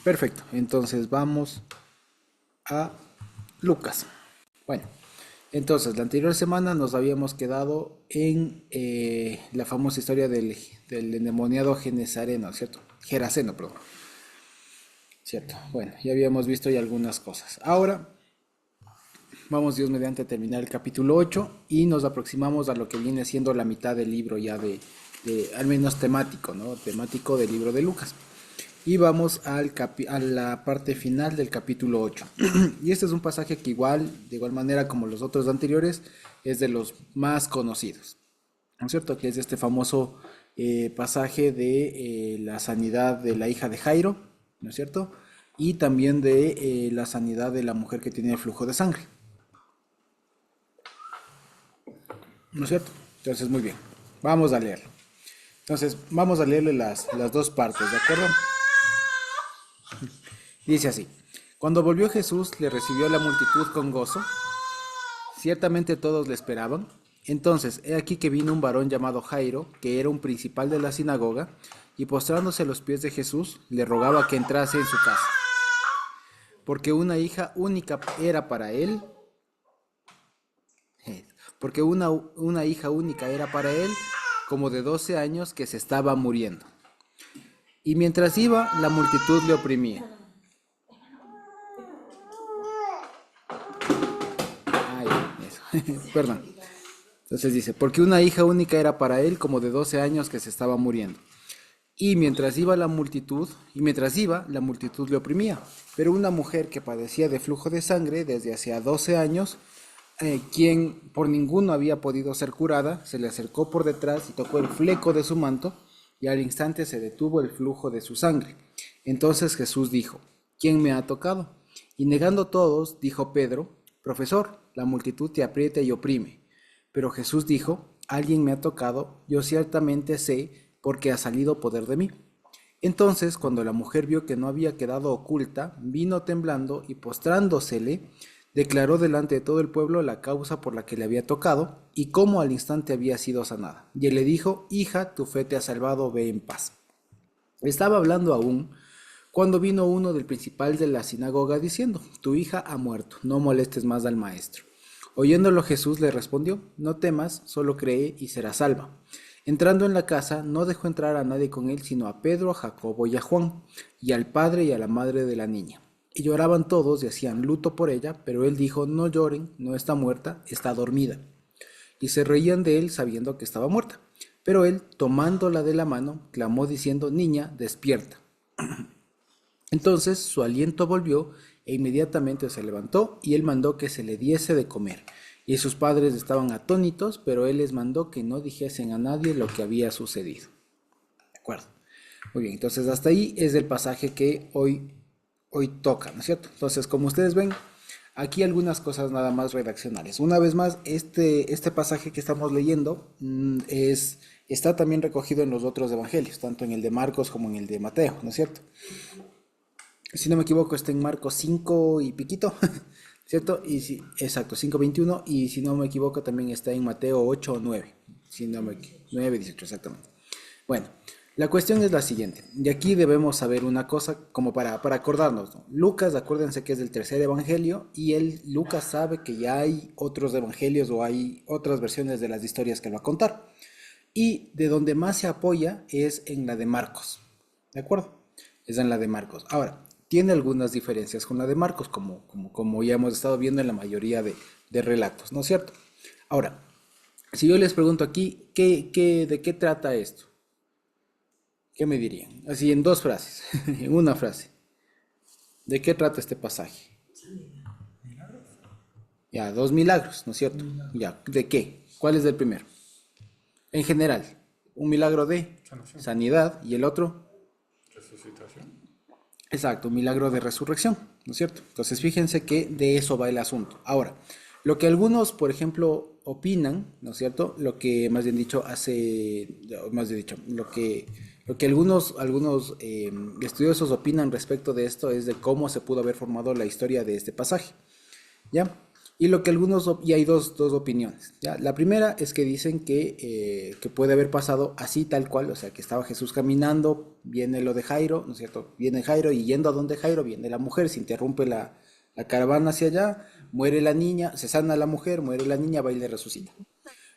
Perfecto, entonces vamos a Lucas. Bueno, entonces la anterior semana nos habíamos quedado en la famosa historia del endemoniado Genesareno, ¿cierto? Geraseno, perdón. Cierto, bueno, ya habíamos visto ya algunas cosas. Ahora vamos, Dios mediante, a terminar el capítulo 8 y nos aproximamos a lo que viene siendo la mitad del libro ya al menos temático, ¿no? Temático del libro de Lucas. Y vamos a la parte final del capítulo 8. Y este es un pasaje que de igual manera como los otros anteriores, es de los más conocidos. ¿No es cierto? Que es este famoso pasaje de la sanidad de la hija de Jairo, ¿no es cierto? Y también de la sanidad de la mujer que tiene flujo de sangre. ¿No es cierto? Entonces, muy bien. Vamos a leerlo. Entonces, vamos a leerle las dos partes, ¿de acuerdo? Dice así: Cuando volvió Jesús, le recibió la multitud con gozo. Ciertamente todos le esperaban. Entonces, he aquí que vino un varón llamado Jairo, que era un principal de la sinagoga, y postrándose a los pies de Jesús, le rogaba que entrase en su casa, porque una hija única era para él, porque una hija única era para él, como de 12 años, que se estaba muriendo. Y mientras iba, la multitud le oprimía. Ay, eso. Perdón. Entonces dice, porque una hija única era para él, como de 12 años, que se estaba muriendo. Y mientras iba, la multitud le oprimía. Pero una mujer que padecía de flujo de sangre desde hacía 12 años, quien por ninguno había podido ser curada, se le acercó por detrás y tocó el fleco de su manto, y al instante se detuvo el flujo de su sangre. Entonces Jesús dijo, ¿quién me ha tocado? Y negando todos, dijo Pedro, Profesor, la multitud te aprieta y oprime. Pero Jesús dijo, alguien me ha tocado, yo ciertamente sé, porque ha salido poder de mí. Entonces, cuando la mujer vio que no había quedado oculta, vino temblando y postrándosele, declaró delante de todo el pueblo la causa por la que le había tocado y cómo al instante había sido sanada. Y él le dijo, hija, tu fe te ha salvado, ve en paz. Estaba hablando aún cuando vino uno del principal de la sinagoga diciendo, tu hija ha muerto, no molestes más al maestro. Oyéndolo Jesús le respondió, no temas, solo cree y serás salva. Entrando en la casa, no dejó entrar a nadie con él, sino a Pedro, a Jacobo y a Juan, y al padre y a la madre de la niña. Y lloraban todos y hacían luto por ella, pero él dijo, no lloren, no está muerta, está dormida. Y se reían de él sabiendo que estaba muerta. Pero él, tomándola de la mano, clamó diciendo, niña, despierta. Entonces su aliento volvió e inmediatamente se levantó y él mandó que se le diese de comer. Y sus padres estaban atónitos, pero él les mandó que no dijesen a nadie lo que había sucedido. ¿De acuerdo? Muy bien, entonces hasta ahí es el pasaje que hoy toca, ¿no es cierto? Entonces, como ustedes ven, aquí algunas cosas nada más redaccionales. Una vez más, este pasaje que estamos leyendo está también recogido en los otros evangelios, tanto en el de Marcos como en el de Mateo, ¿no es cierto? Si no me equivoco, está en Marcos 5 y piquito, ¿cierto? Exacto, 5:21, y si no me equivoco también está en Mateo 8 o 9, si no me 9:18 exactamente. Bueno, la cuestión es la siguiente, y aquí debemos saber una cosa como para acordarnos, ¿no? Lucas, acuérdense que es del tercer evangelio, y Lucas sabe que ya hay otros evangelios o hay otras versiones de las historias que él va a contar. Y de donde más se apoya es en la de Marcos, ¿de acuerdo? Es en la de Marcos. Ahora, tiene algunas diferencias con la de Marcos, como ya hemos estado viendo en la mayoría de relatos, ¿no es cierto? Ahora, si yo les pregunto aquí, ¿de qué trata esto? ¿Qué me dirían? Así en dos frases, en una frase. ¿De qué trata este pasaje? Ya, dos milagros, ¿no es cierto? Ya, ¿de qué? ¿Cuál es el primero? En general, un milagro de Sanación. sanidad y el otro, Resucitación. exacto, un milagro de resurrección, ¿no es cierto? Entonces fíjense que de eso va el asunto. Ahora, lo que algunos, por ejemplo, opinan, ¿no es cierto? Lo que más bien dicho más bien dicho, lo que algunos estudiosos opinan respecto de esto es de cómo se pudo haber formado la historia de este pasaje, ¿ya? Y lo que y hay dos opiniones, ¿ya? La primera es que dicen que puede haber pasado así tal cual, o sea, que estaba Jesús caminando, viene lo de Jairo, ¿no es cierto? Viene Jairo y yendo a donde Jairo viene la mujer, se interrumpe la caravana hacia allá, muere la niña, se sana la mujer, muere la niña, va y le resucita.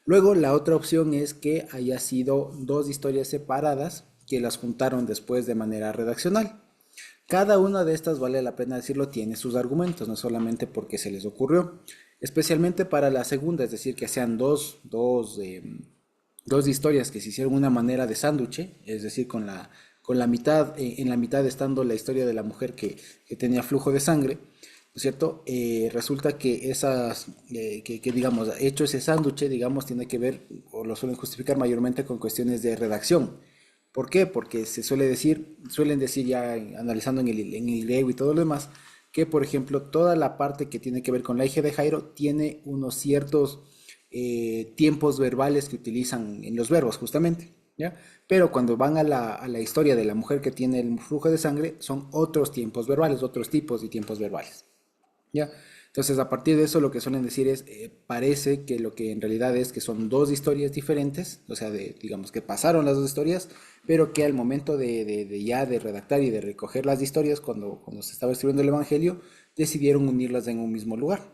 Luego la otra opción es que haya sido dos historias separadas que las juntaron después de manera redaccional. Cada una de estas, vale la pena decirlo, tiene sus argumentos, no solamente porque se les ocurrió. Especialmente para la segunda, es decir, que sean dos historias que se hicieron una manera de sándwich, es decir, con la mitad, en la mitad estando la historia de la mujer que tenía flujo de sangre, ¿no es cierto? Resulta que digamos, hecho ese sándwich, digamos, tiene que ver, o lo suelen justificar mayormente con cuestiones de redacción. ¿Por qué? Porque suelen decir ya analizando en el griego y todo lo demás, que por ejemplo toda la parte que tiene que ver con la hija de Jairo tiene unos ciertos tiempos verbales que utilizan en los verbos justamente, ¿ya? Pero cuando van a la historia de la mujer que tiene el flujo de sangre, son otros tiempos verbales, otros tipos de tiempos verbales. ¿Ya? Entonces, a partir de eso, lo que suelen decir es, parece que lo que en realidad es que son dos historias diferentes, o sea, digamos que pasaron las dos historias, pero que al momento de ya de redactar y de recoger las historias, cuando se estaba escribiendo el Evangelio, decidieron unirlas en un mismo lugar.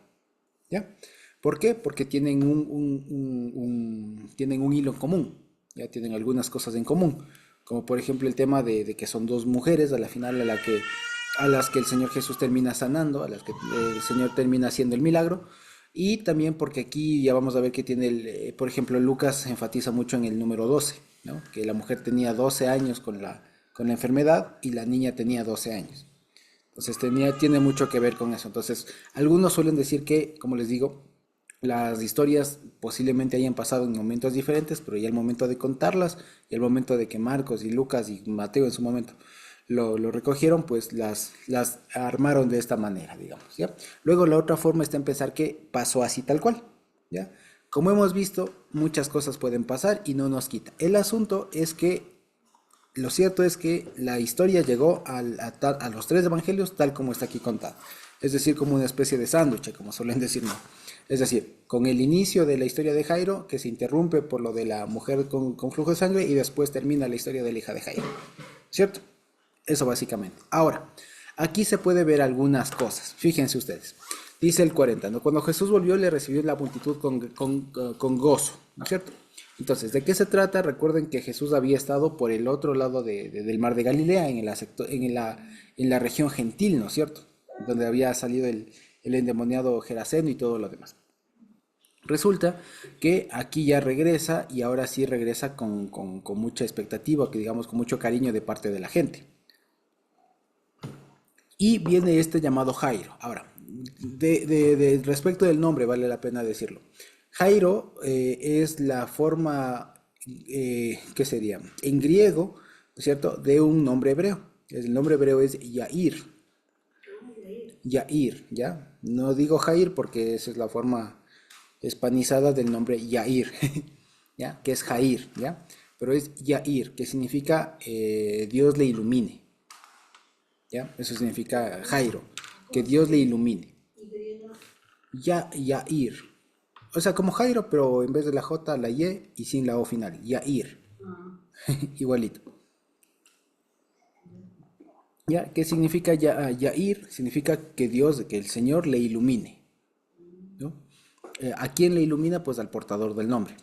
¿Ya? ¿Por qué? Porque tienen un hilo en común, ya tienen algunas cosas en común, como por ejemplo el tema de que son dos mujeres a la final a las que el Señor Jesús termina sanando, a las que el Señor termina haciendo el milagro, y también porque aquí ya vamos a ver que tiene, por ejemplo, Lucas enfatiza mucho en el número 12, ¿no? Que la mujer tenía 12 años con la enfermedad y la niña tenía 12 años. Entonces tiene mucho que ver con eso. Entonces, algunos suelen decir que, como les digo, las historias posiblemente hayan pasado en momentos diferentes, pero ya el momento de contarlas y el momento de que Marcos y Lucas y Mateo en su momento lo recogieron, pues las armaron de esta manera, digamos, ¿ya? Luego la otra forma está en pensar que pasó así tal cual, ¿ya? Como hemos visto, muchas cosas pueden pasar y no nos quita. El asunto es que lo cierto es que la historia llegó a los tres evangelios tal como está aquí contado. Es decir, como una especie de sándwich, como suelen decir, ¿no? Es decir, con el inicio de la historia de Jairo, que se interrumpe por lo de la mujer con flujo de sangre, y después termina la historia de la hija de Jairo. ¿Cierto? Eso básicamente. Ahora, aquí se puede ver algunas cosas. Fíjense ustedes. Dice el 40, ¿no? Cuando Jesús volvió, le recibió la multitud con gozo, ¿no es cierto? Entonces, ¿de qué se trata? Recuerden que Jesús había estado por el otro lado del mar de Galilea, en la región gentil, ¿no es cierto? Donde había salido el endemoniado Geraseno y todo lo demás. Resulta que aquí ya regresa y ahora sí regresa con mucha expectativa, que digamos con mucho cariño de parte de la gente. Y viene este llamado Jairo. Ahora, respecto del nombre, vale la pena decirlo. Jairo es la forma, ¿qué sería? En griego, ¿no es cierto? De un nombre hebreo. El nombre hebreo es Yair. Yair, ¿ya? No digo Jair porque esa es la forma hispanizada del nombre Yair, ¿ya? Que es Jair, ¿ya? Pero es Yair, que significa Dios le ilumine. ¿Ya? Eso significa Jairo, que Dios le ilumine. Yair. O sea, como Jairo, pero en vez de la J, la Y y sin la O final. Yair. Igualito. ¿Ya? ¿Qué significa Yair? Significa que Dios, que el Señor le ilumine. ¿No? ¿A quién le ilumina? Pues al portador del nombre.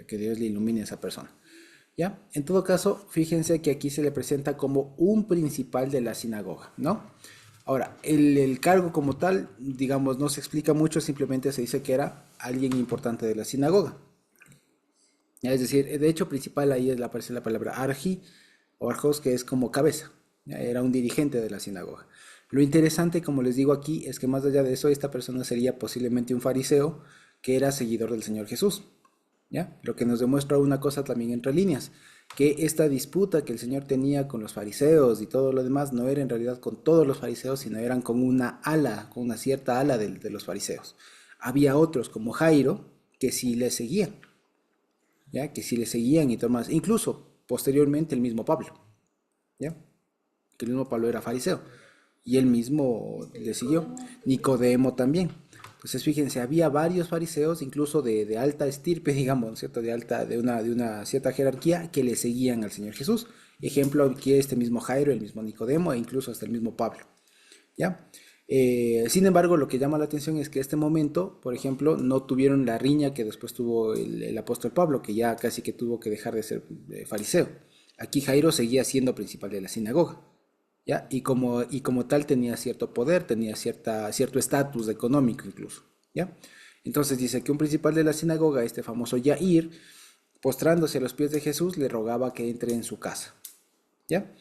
Que Dios le ilumine a esa persona. ¿Ya? En todo caso, fíjense que aquí se le presenta como un principal de la sinagoga, ¿no? Ahora, el cargo como tal, digamos, no se explica mucho, simplemente se dice que era alguien importante de la sinagoga. ¿Ya? Es decir, de hecho, principal ahí aparece la palabra argi o arjos, que es como cabeza. ¿Ya? Era un dirigente de la sinagoga. Lo interesante, como les digo aquí, es que más allá de eso, esta persona sería posiblemente un fariseo que era seguidor del Señor Jesús. ¿Ya? Lo que nos demuestra una cosa también entre líneas, que esta disputa que el Señor tenía con los fariseos y todo lo demás no era en realidad con todos los fariseos, sino eran con una ala, con una cierta ala de los fariseos. Había otros como Jairo que sí le seguían, ¿ya? Que sí le seguían y todo más. Incluso posteriormente el mismo Pablo, ¿ya? Que el mismo Pablo era fariseo y él mismo le siguió. Nicodemo también. Entonces, fíjense, había varios fariseos, incluso de alta estirpe, digamos, ¿no es cierto? De una cierta jerarquía, que le seguían al Señor Jesús. Ejemplo, aquí este mismo Jairo, el mismo Nicodemo e incluso hasta el mismo Pablo. ¿Ya? Sin embargo, lo que llama la atención es que este momento, por ejemplo, no tuvieron la riña que después tuvo el apóstol Pablo, que ya casi que tuvo que dejar de ser fariseo. Aquí Jairo seguía siendo principal de la sinagoga, ¿ya? Y como tal tenía cierto poder, tenía cierto estatus económico incluso, ¿ya? Entonces dice que un principal de la sinagoga, este famoso Yair, postrándose a los pies de Jesús, le rogaba que entre en su casa, ¿ya?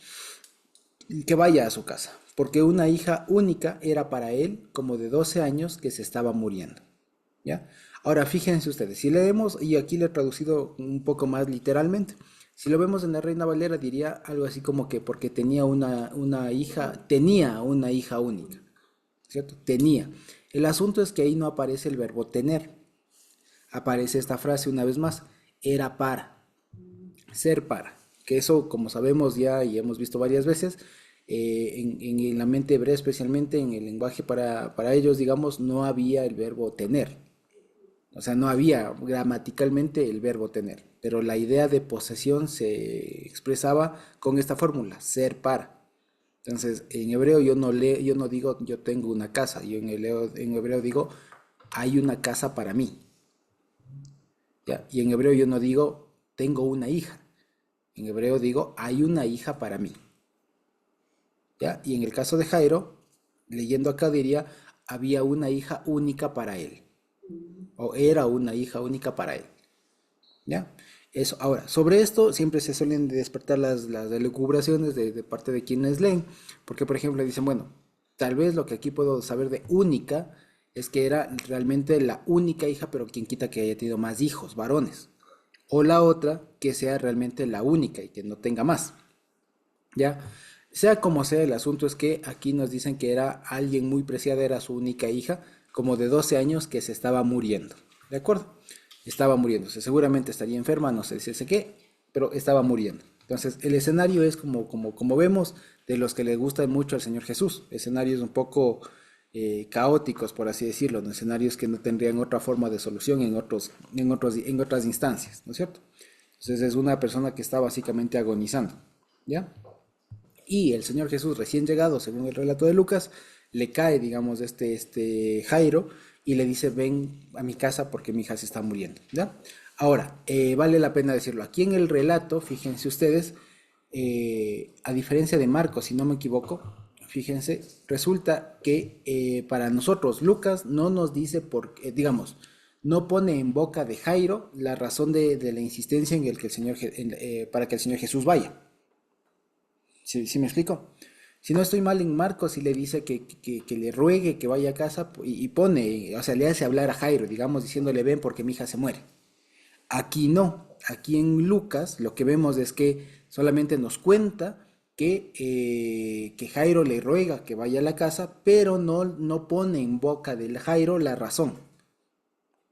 Y que vaya a su casa, porque una hija única era para él como de 12 años que se estaba muriendo, ¿ya? Ahora fíjense ustedes, si leemos, y aquí lo he traducido un poco más literalmente, si lo vemos en la Reina Valera diría algo así como que porque tenía una hija única, ¿cierto? Tenía. El asunto es que ahí no aparece el verbo tener, aparece esta frase una vez más, era para, ser para, que eso como sabemos ya y hemos visto varias veces, en la mente hebrea especialmente en el lenguaje para ellos, digamos, no había el verbo tener, o sea, no había gramaticalmente el verbo tener, pero la idea de posesión se expresaba con esta fórmula, ser para. Entonces, en hebreo yo no digo yo tengo una casa, yo en hebreo digo hay una casa para mí, ¿ya? Y en hebreo yo no digo tengo una hija, en hebreo digo hay una hija para mí, ¿ya? Y en el caso de Jairo, leyendo acá diría había una hija única para él, o era una hija única para él. ¿Ya? Eso. Ahora, sobre esto siempre se suelen despertar las elucubraciones de parte de quienes leen, porque por ejemplo dicen, bueno, tal vez lo que aquí puedo saber de única es que era realmente la única hija, pero quien quita que haya tenido más hijos, varones. O la otra, que sea realmente la única y que no tenga más. ¿Ya? Sea como sea, el asunto es que aquí nos dicen que era alguien muy preciada, era su única hija, como de 12 años que se estaba muriendo. ¿De acuerdo? Estaba muriéndose. Seguramente estaría enferma, no sé qué, pero estaba muriendo. Entonces, el escenario es como vemos de los que le gustan mucho al Señor Jesús. Escenarios un poco caóticos, por así decirlo, ¿no? Escenarios que no tendrían otra forma de solución en otras instancias, ¿no es cierto? Entonces, es una persona que está básicamente agonizando, ¿ya? Y el Señor Jesús recién llegado, según el relato de Lucas, le cae, digamos, este Jairo y le dice, ven a mi casa porque mi hija se está muriendo, ¿ya? Ahora, vale la pena decirlo. Aquí en el relato, fíjense ustedes, a diferencia de Marcos, si no me equivoco, fíjense, resulta que para nosotros Lucas no nos dice digamos, no pone en boca de Jairo la razón de la insistencia en el que para que el Señor Jesús vaya. ¿Sí me explico? Si no estoy mal en Marcos y le dice que le ruegue que vaya a casa y pone, o sea, le hace hablar a Jairo, digamos, diciéndole ven porque mi hija se muere. Aquí no, aquí en Lucas lo que vemos es que solamente nos cuenta que Jairo le ruega que vaya a la casa, pero no pone en boca del Jairo la razón,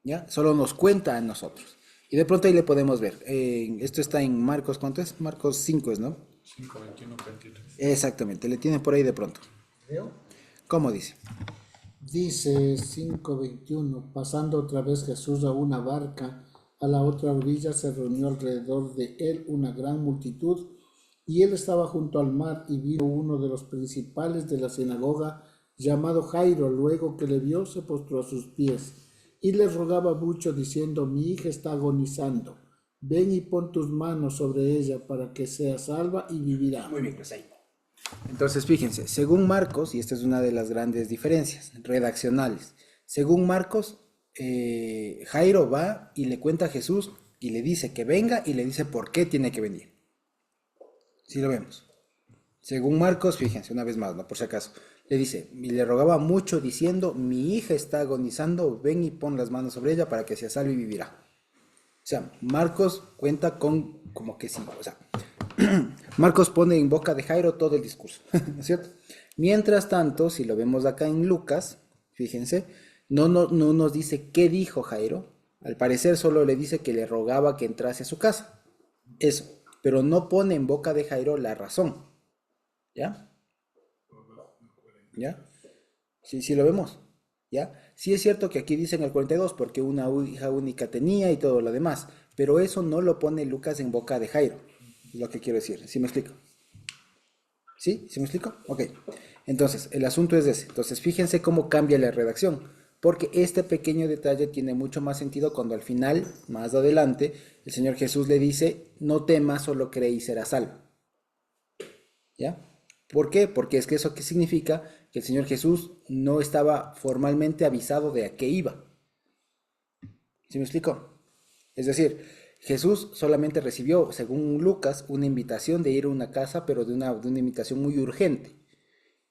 ¿ya? Solo nos cuenta a nosotros. Y de pronto ahí le podemos ver. Esto está en Marcos, ¿cuánto es? Marcos 5, ¿no? 5, 21, 23. Exactamente, le tienen por ahí de pronto. Creo. ¿Cómo dice? Dice 5:21, pasando otra vez Jesús a una barca, a la otra orilla se reunió alrededor de él una gran multitud, y él estaba junto al mar, y vino uno de los principales de la sinagoga, llamado Jairo. Luego que le vio, se postró a sus pies, y le rogaba mucho, diciendo, mi hija está agonizando, ven y pon tus manos sobre ella para que sea salva y vivirá. Muy bien, pues ahí. Entonces, fíjense, según Marcos, y esta es una de las grandes diferencias redaccionales, según Marcos, Jairo va y le cuenta a Jesús y le dice que venga y le dice por qué tiene que venir. Si lo vemos. Según Marcos, fíjense, una vez más, ¿no? Por si acaso, le dice, y le rogaba mucho diciendo, mi hija está agonizando, ven y pon las manos sobre ella para que sea salva y vivirá. O sea, Marcos cuenta con como que sí, o sea, Marcos pone en boca de Jairo todo el discurso, ¿no es cierto? Mientras tanto, si lo vemos acá en Lucas, fíjense, no nos dice qué dijo Jairo. Al parecer solo le dice que le rogaba que entrase a su casa. Eso, pero no pone en boca de Jairo la razón. ¿Ya? ¿Ya? Sí, sí lo vemos. ¿ya? Sí es cierto que aquí dicen el 42 porque una hija única tenía y todo lo demás, pero eso no lo pone Lucas en boca de Jairo, es lo que quiero decir, ¿sí me explico? ¿Sí? ¿Sí me explico? Ok. Entonces, el asunto es ese. Entonces, fíjense cómo cambia la redacción. Porque este pequeño detalle tiene mucho más sentido cuando al final, más adelante, el Señor Jesús le dice, no temas, solo cree y serás salvo. ¿Ya? ¿Por qué? Porque es que eso qué significa que el Señor Jesús no estaba formalmente avisado de a qué iba. ¿Sí me explico? Es decir, Jesús solamente recibió, según Lucas, una invitación de ir a una casa, pero de una invitación muy urgente.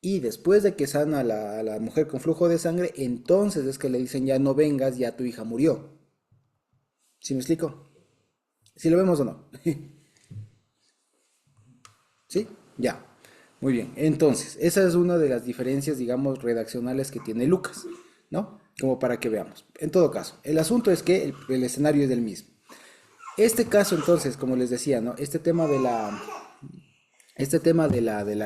Y después de que sana a la mujer con flujo de sangre, entonces es que le dicen ya no vengas, ya tu hija murió. ¿Sí me explico? ¿Sí lo vemos o no? ¿Sí? Ya. Muy bien. Entonces, esa es una de las diferencias, digamos, redaccionales que tiene Lucas, ¿no? Como para que veamos. En todo caso, el asunto es que el escenario es el mismo. Este caso, entonces, como les decía, ¿no? Este tema de la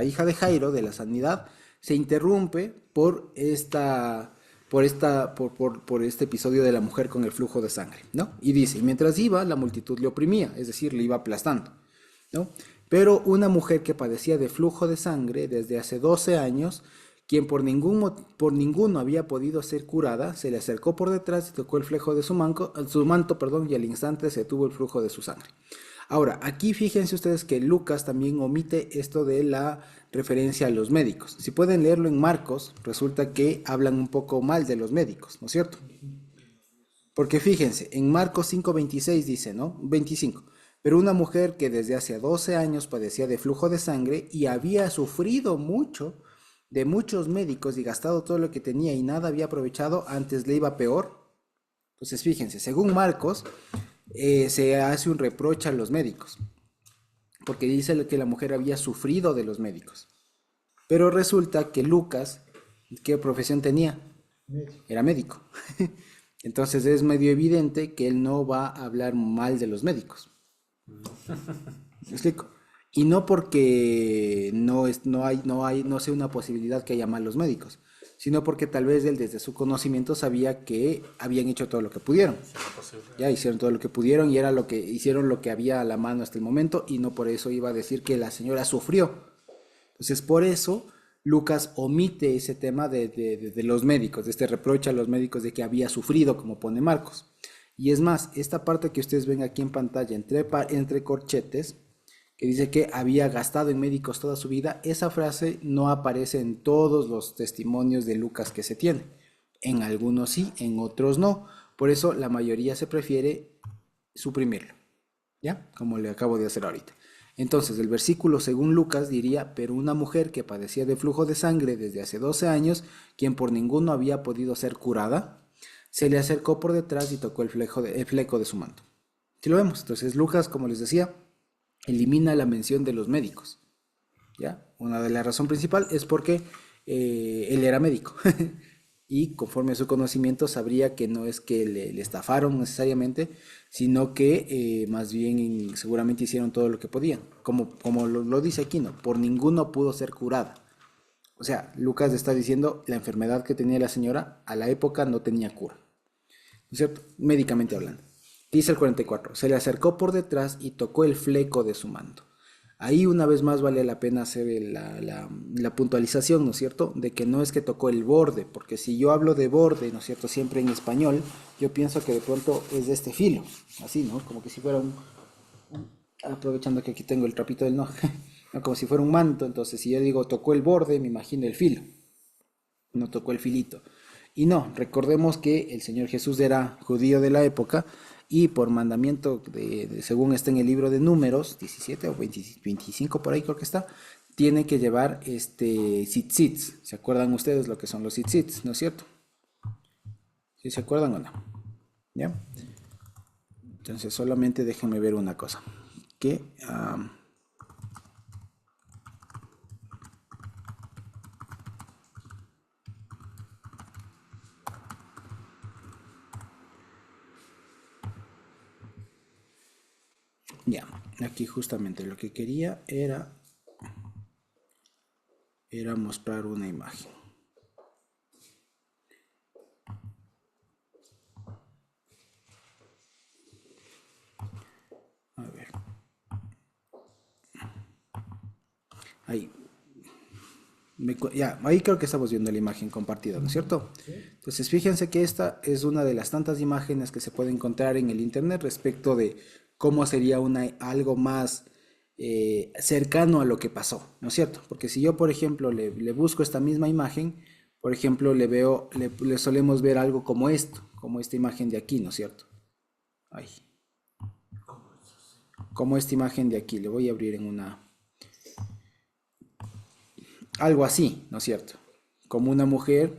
hija de Jairo, de la sanidad, se interrumpe por este episodio de la mujer con el flujo de sangre, ¿no? Y dice, y mientras iba, la multitud le oprimía, es decir, le iba aplastando, ¿no? Pero una mujer que padecía de flujo de sangre desde hace 12 años, quien por ninguno había podido ser curada, se le acercó por detrás y tocó el flejo de su manto, perdón, y al instante se detuvo el flujo de su sangre. Ahora, aquí fíjense ustedes que Lucas también omite esto de la referencia a los médicos. Si pueden leerlo en Marcos, resulta que hablan un poco mal de los médicos, ¿no es cierto? Porque fíjense, en Marcos 5:26 dice, ¿no? 25. Pero una mujer que desde hace 12 años padecía de flujo de sangre y había sufrido mucho de muchos médicos y gastado todo lo que tenía y nada había aprovechado, antes le iba peor. Entonces, fíjense, según Marcos, se hace un reproche a los médicos, porque dice que la mujer había sufrido de los médicos. Pero resulta que Lucas, ¿qué profesión tenía? Era médico. Entonces es medio evidente que él no va a hablar mal de los médicos. ¿Me explico? Y no porque no sea una posibilidad que haya malos médicos, sino porque tal vez él desde su conocimiento sabía que habían hecho todo lo que pudieron. Ya hicieron todo lo que pudieron y era lo que hicieron lo que había a la mano hasta el momento y no por eso iba a decir que la señora sufrió. Entonces, por eso Lucas omite ese tema de los médicos, de este reproche a los médicos de que había sufrido, como pone Marcos. Y es más, esta parte que ustedes ven aquí en pantalla, entre corchetes, que dice que había gastado en médicos toda su vida, esa frase no aparece en todos los testimonios de Lucas que se tiene. En algunos sí, en otros no. Por eso la mayoría se prefiere suprimirlo. ¿Ya? Como le acabo de hacer ahorita. Entonces, el versículo según Lucas diría, pero una mujer que padecía de flujo de sangre desde hace 12 años, quien por ninguno había podido ser curada, se le acercó por detrás y tocó el fleco de su manto. Si lo vemos, entonces Lucas, como les decía, elimina la mención de los médicos. ¿Ya? Una de las razones principales es porque él era médico y conforme a su conocimiento sabría que no es que le estafaron necesariamente, sino que más bien seguramente hicieron todo lo que podían, como lo dice aquí, ¿no? Por ninguno pudo ser curada. O sea, Lucas está diciendo la enfermedad que tenía la señora a la época no tenía cura, ¿no es cierto? Médicamente hablando. Dice el 44, se le acercó por detrás y tocó el fleco de su manto. Ahí una vez más vale la pena hacer la puntualización, ¿no es cierto? De que no es que tocó el borde, porque si yo hablo de borde, ¿no es cierto? Siempre en español, yo pienso que de pronto es de este filo, así, ¿no? Como que si fuera aprovechando que aquí tengo el trapito del no, no, como si fuera un manto, entonces si yo digo tocó el borde, me imagino el filo, no tocó el filito. Y no, recordemos que el Señor Jesús era judío de la época y por mandamiento, según está en el libro de Números, 17 o 25 por ahí creo que está, tiene que llevar tzitzits. ¿Se acuerdan ustedes lo que son los tzitzits, no es cierto? ¿Sí se acuerdan o no? ¿Ya? Entonces solamente déjenme ver una cosa. Que ya, aquí justamente lo que quería era mostrar una imagen. Ya, ahí creo que estamos viendo la imagen compartida, ¿no es cierto? Entonces, fíjense que esta es una de las tantas imágenes que se puede encontrar en el internet respecto de cómo sería algo más cercano a lo que pasó, ¿no es cierto? Porque si yo, por ejemplo, le busco esta misma imagen, por ejemplo, le solemos ver algo como esto, como esta imagen de aquí, ¿no es cierto? Ahí, como esta imagen de aquí, le voy a abrir en algo así, ¿no es cierto? Como una mujer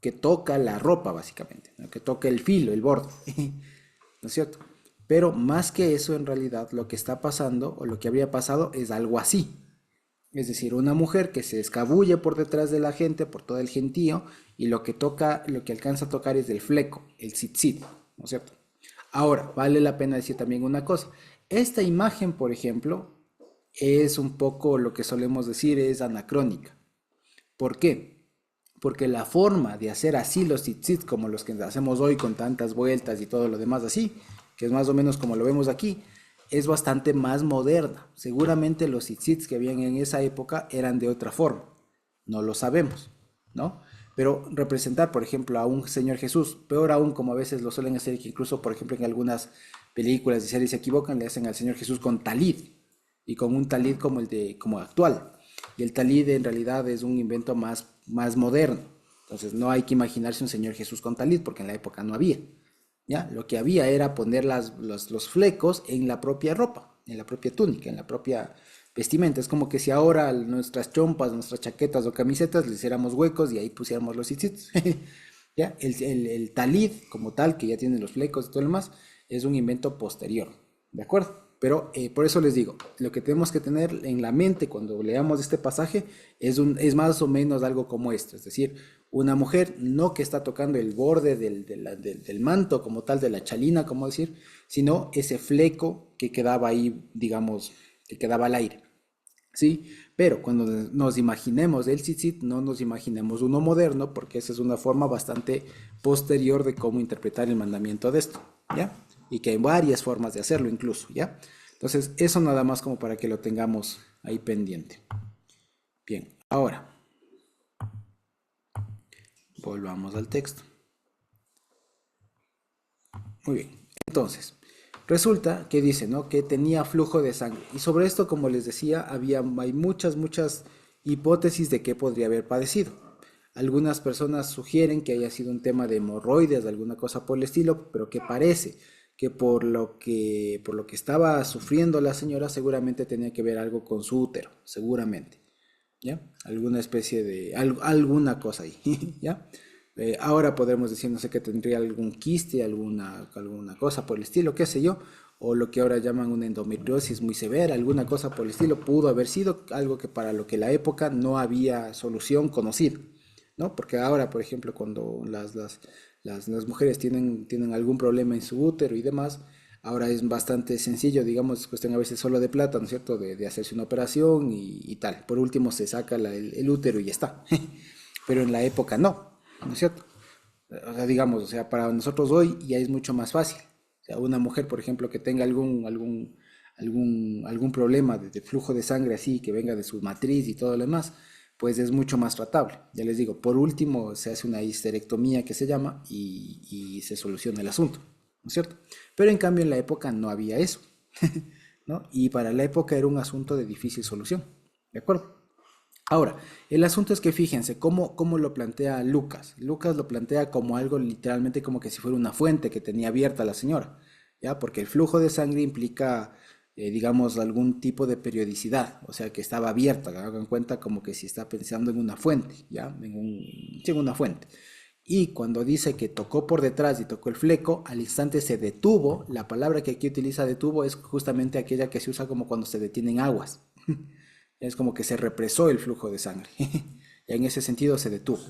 que toca la ropa, básicamente, ¿no? Que toca el filo, el borde, ¿no es cierto? Pero más que eso, en realidad, lo que está pasando o lo que habría pasado es algo así. Es decir, una mujer que se escabulle por detrás de la gente, por todo el gentío, y lo que toca, lo que alcanza a tocar es el fleco, el tzitzit, ¿no es cierto? Ahora, vale la pena decir también una cosa. Esta imagen, por ejemplo, es un poco lo que solemos decir es anacrónica. ¿Por qué? Porque la forma de hacer así los tzitzit como los que hacemos hoy con tantas vueltas y todo lo demás así, que es más o menos como lo vemos aquí, es bastante más moderna. Seguramente los tzitzits que habían en esa época eran de otra forma. No lo sabemos, ¿no? Pero representar, por ejemplo, a un Señor Jesús, peor aún como a veces lo suelen hacer, que incluso, por ejemplo, en algunas películas y series se equivocan, le hacen al Señor Jesús con talid y con un talid como actual. Y el talid en realidad es un invento más moderno. Entonces no hay que imaginarse un Señor Jesús con talid porque en la época no había. ¿Ya? Lo que había era poner los flecos en la propia ropa, en la propia túnica, en la propia vestimenta. Es como que si ahora nuestras chompas, nuestras chaquetas o camisetas le hiciéramos huecos y ahí pusiéramos los tzitzits. ¿Ya? El talid como tal, que ya tiene los flecos y todo lo demás, es un invento posterior. ¿De acuerdo? Pero por eso les digo, lo que tenemos que tener en la mente cuando leamos este pasaje es más o menos algo como esto. Es decir, una mujer no que está tocando el borde del manto como tal, de la chalina, como decir, sino ese fleco que quedaba ahí, digamos, que quedaba al aire. ¿Sí? Pero cuando nos imaginemos el tzitzit, no nos imaginemos uno moderno, porque esa es una forma bastante posterior de cómo interpretar el mandamiento de esto, ¿ya? Y que hay varias formas de hacerlo incluso, ¿ya? Entonces, eso nada más como para que lo tengamos ahí pendiente. Bien, ahora, volvamos al texto. Muy bien, entonces, resulta que dice, ¿no? Que tenía flujo de sangre. Y sobre esto, como les decía, hay muchas hipótesis de qué podría haber padecido. Algunas personas sugieren que haya sido un tema de hemorroides, alguna cosa por el estilo, pero que parece que por lo que estaba sufriendo la señora seguramente tenía que ver algo con su útero, seguramente. ¿Ya? Alguna especie de, alguna cosa ahí, ¿ya? Ahora podemos decir, no sé, que tendría algún quiste, alguna cosa por el estilo, qué sé yo, o lo que ahora llaman una endometriosis muy severa, alguna cosa por el estilo, pudo haber sido algo que para lo que la época no había solución conocida, ¿no? Porque ahora, por ejemplo, cuando las mujeres tienen algún problema en su útero y demás, ahora es bastante sencillo, digamos, es cuestión a veces solo de plata, ¿no es cierto?, de hacerse una operación y tal. Por último se saca el útero y ya está. Pero en la época ¿no es cierto? O sea, digamos, o sea, para nosotros hoy ya es mucho más fácil. O sea, una mujer, por ejemplo, que tenga algún problema de flujo de sangre así, que venga de su matriz y todo lo demás, pues es mucho más tratable. Ya les digo, por último se hace una histerectomía que se llama y se soluciona el asunto, ¿no es cierto? Pero en cambio en la época no había eso, ¿no? Y para la época era un asunto de difícil solución, ¿de acuerdo? Ahora, el asunto es que fíjense cómo lo plantea Lucas. Lucas lo plantea como algo literalmente como que si fuera una fuente que tenía abierta la señora, ¿ya? Porque el flujo de sangre implica, digamos, algún tipo de periodicidad, o sea, que estaba abierta, hagan cuenta como que si está pensando en una fuente, ¿ya? Sí, en una fuente. Y cuando dice que tocó por detrás y tocó el fleco, al instante se detuvo. La palabra que aquí utiliza detuvo es justamente aquella que se usa como cuando se detienen aguas. Es como que se represó el flujo de sangre. Y en ese sentido se detuvo,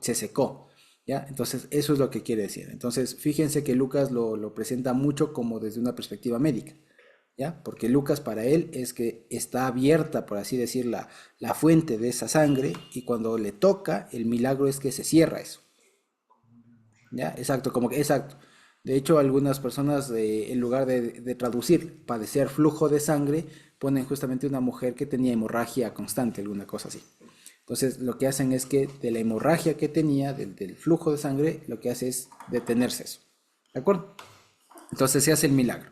se secó. ¿Ya? Entonces, eso es lo que quiere decir. Entonces, fíjense que Lucas lo presenta mucho como desde una perspectiva médica. ¿Ya? Porque Lucas para él es que está abierta, por así decir, la fuente de esa sangre y cuando le toca, el milagro es que se cierra eso. ¿Ya? Exacto, como que, exacto. De hecho, algunas personas, en lugar de traducir padecer flujo de sangre, ponen justamente una mujer que tenía hemorragia constante, alguna cosa así. Entonces lo que hacen es que de la hemorragia que tenía, del flujo de sangre, lo que hace es detenerse eso. ¿De acuerdo? Entonces se hace el milagro.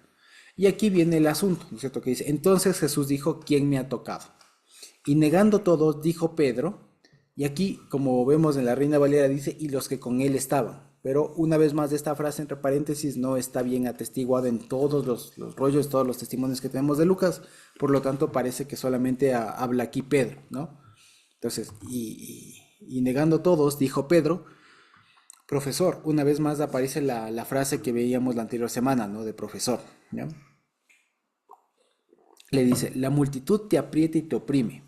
Y aquí viene el asunto, ¿no es cierto? Que dice, entonces Jesús dijo, ¿quién me ha tocado? Y negando todos, dijo Pedro, y aquí, como vemos en la Reina Valera, dice, y los que con él estaban. Pero una vez más, esta frase entre paréntesis no está bien atestiguada en todos los rollos, todos los testimonios que tenemos de Lucas, por lo tanto parece que solamente habla aquí Pedro, ¿no? Entonces, y negando todos, dijo Pedro, profesor, una vez más aparece la frase que veíamos la anterior semana, ¿no? De profesor, ¿ya? Le dice, la multitud te aprieta y te oprime,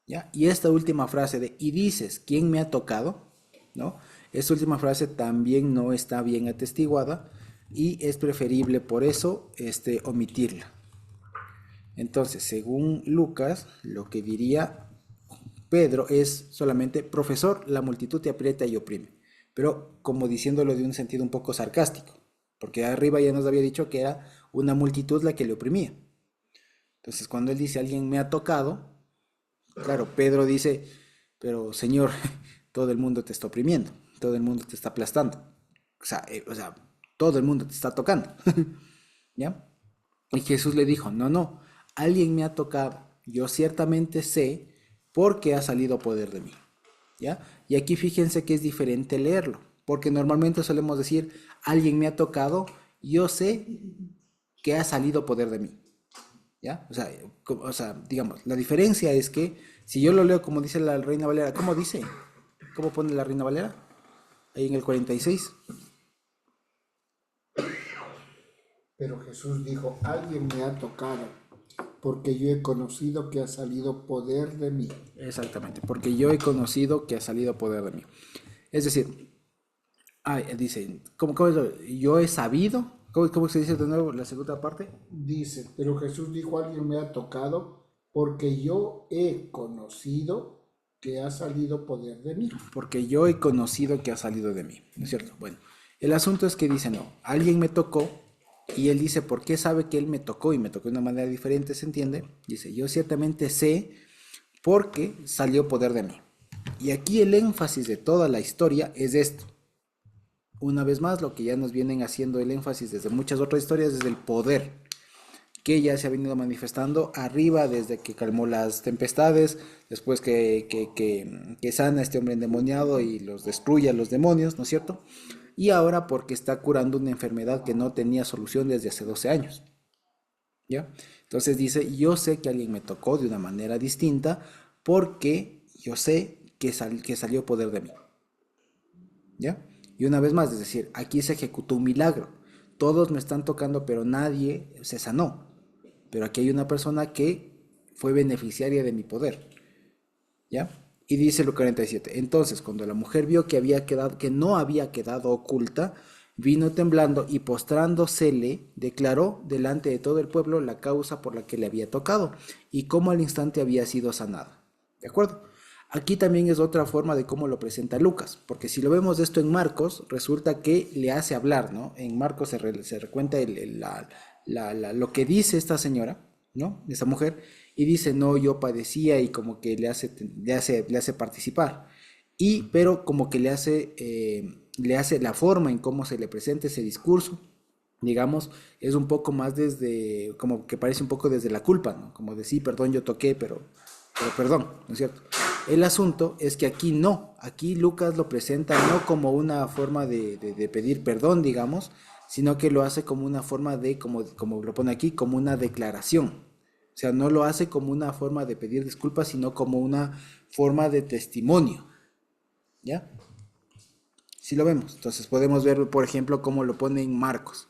¿ya? Y esta última frase de, y dices, ¿quién me ha tocado? ¿No? Esta última frase también no está bien atestiguada y es preferible por eso omitirla. Entonces, según Lucas, lo que diría Pedro es solamente, profesor, la multitud te aprieta y oprime, pero como diciéndolo de un sentido un poco sarcástico, porque arriba ya nos había dicho que era una multitud la que le oprimía. Entonces, cuando él dice, alguien me ha tocado, claro, Pedro dice, pero Señor, todo el mundo te está oprimiendo, todo el mundo te está aplastando, o sea, todo el mundo te está tocando, ¿ya? Y Jesús le dijo, no, no, alguien me ha tocado, yo ciertamente sé porque ha salido poder de mí, ¿ya? Y aquí fíjense que es diferente leerlo, porque normalmente solemos decir, alguien me ha tocado, yo sé que ha salido poder de mí, ¿ya? O sea, digamos, la diferencia es que si yo lo leo como dice la Reina Valera, ¿cómo dice? ¿Cómo pone la Reina Valera? Ahí en el 46. Pero Jesús dijo, alguien me ha tocado, porque yo he conocido que ha salido poder de mí. Exactamente, porque yo he conocido que ha salido poder de mí. Es decir, dice, ¿cómo es yo he sabido? ¿Cómo se dice de nuevo la segunda parte? Dice, pero Jesús dijo, alguien me ha tocado, porque yo he conocido que ha salido poder de mí. Porque yo he conocido que ha salido de mí, ¿no es cierto? Bueno, el asunto es que dice, no, alguien me tocó, y él dice, ¿por qué sabe que él me tocó? Y me tocó de una manera diferente, ¿se entiende? Dice, yo ciertamente sé porque salió poder de mí. Y aquí el énfasis de toda la historia es esto. Una vez más, lo que ya nos vienen haciendo el énfasis desde muchas otras historias es el poder que ya se ha venido manifestando arriba desde que calmó las tempestades, después que sana a este hombre endemoniado y los destruye a los demonios, ¿no es cierto? Y ahora porque está curando una enfermedad que no tenía solución desde hace 12 años, ¿ya? Entonces dice, yo sé que alguien me tocó de una manera distinta porque yo sé que salió poder de mí, ¿ya? Y una vez más, es decir, aquí se ejecutó un milagro. Todos me están tocando, pero nadie se sanó. Pero aquí hay una persona que fue beneficiaria de mi poder, ¿ya? Y dice el 47, entonces cuando la mujer vio que no había quedado oculta, vino temblando y postrándosele, declaró delante de todo el pueblo la causa por la que le había tocado y cómo al instante había sido sanada. ¿De acuerdo? Aquí también es otra forma de cómo lo presenta Lucas, porque si lo vemos esto en Marcos, resulta que le hace hablar, ¿no? En Marcos se recuenta lo que dice esta señora, ¿no? Esa mujer, y dice, no, yo padecía, y como que le hace participar, pero como que le hace la forma en cómo se le presenta ese discurso, digamos, es un poco más como que parece un poco desde la culpa, ¿no? Como de sí, perdón, yo toqué, pero perdón, ¿no es cierto? El asunto es que aquí no, aquí Lucas lo presenta no como una forma de pedir perdón, digamos, sino que lo hace como una forma como lo pone aquí, como una declaración. O sea, no lo hace como una forma de pedir disculpas, sino como una forma de testimonio, ¿ya? Si lo vemos, entonces podemos ver, por ejemplo, cómo lo pone en Marcos,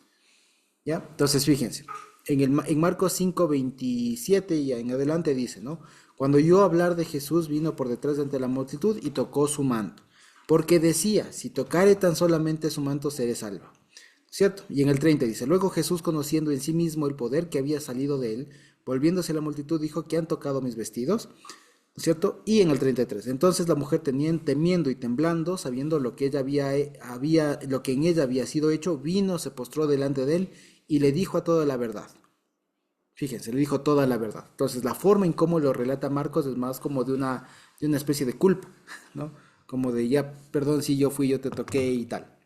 ¿ya? Entonces, fíjense, en Marcos 5:27 y en adelante dice, ¿no? Cuando oyó hablar de Jesús, vino por detrás de ante la multitud y tocó su manto, porque decía, si tocare tan solamente su manto, seré salvo. ¿Cierto? Y en el 30 dice, luego Jesús, conociendo en sí mismo el poder que había salido de él, volviéndose a la multitud, dijo, que han tocado mis vestidos, ¿cierto? Y en el 33, entonces la mujer temiendo y temblando, sabiendo lo que lo que en ella había sido hecho, vino, se postró delante de él y le dijo a toda la verdad. Fíjense, le dijo toda la verdad. Entonces, la forma en cómo lo relata Marcos es más como de una especie de culpa, ¿no? Como de ya, perdón si yo fui, yo te toqué y tal.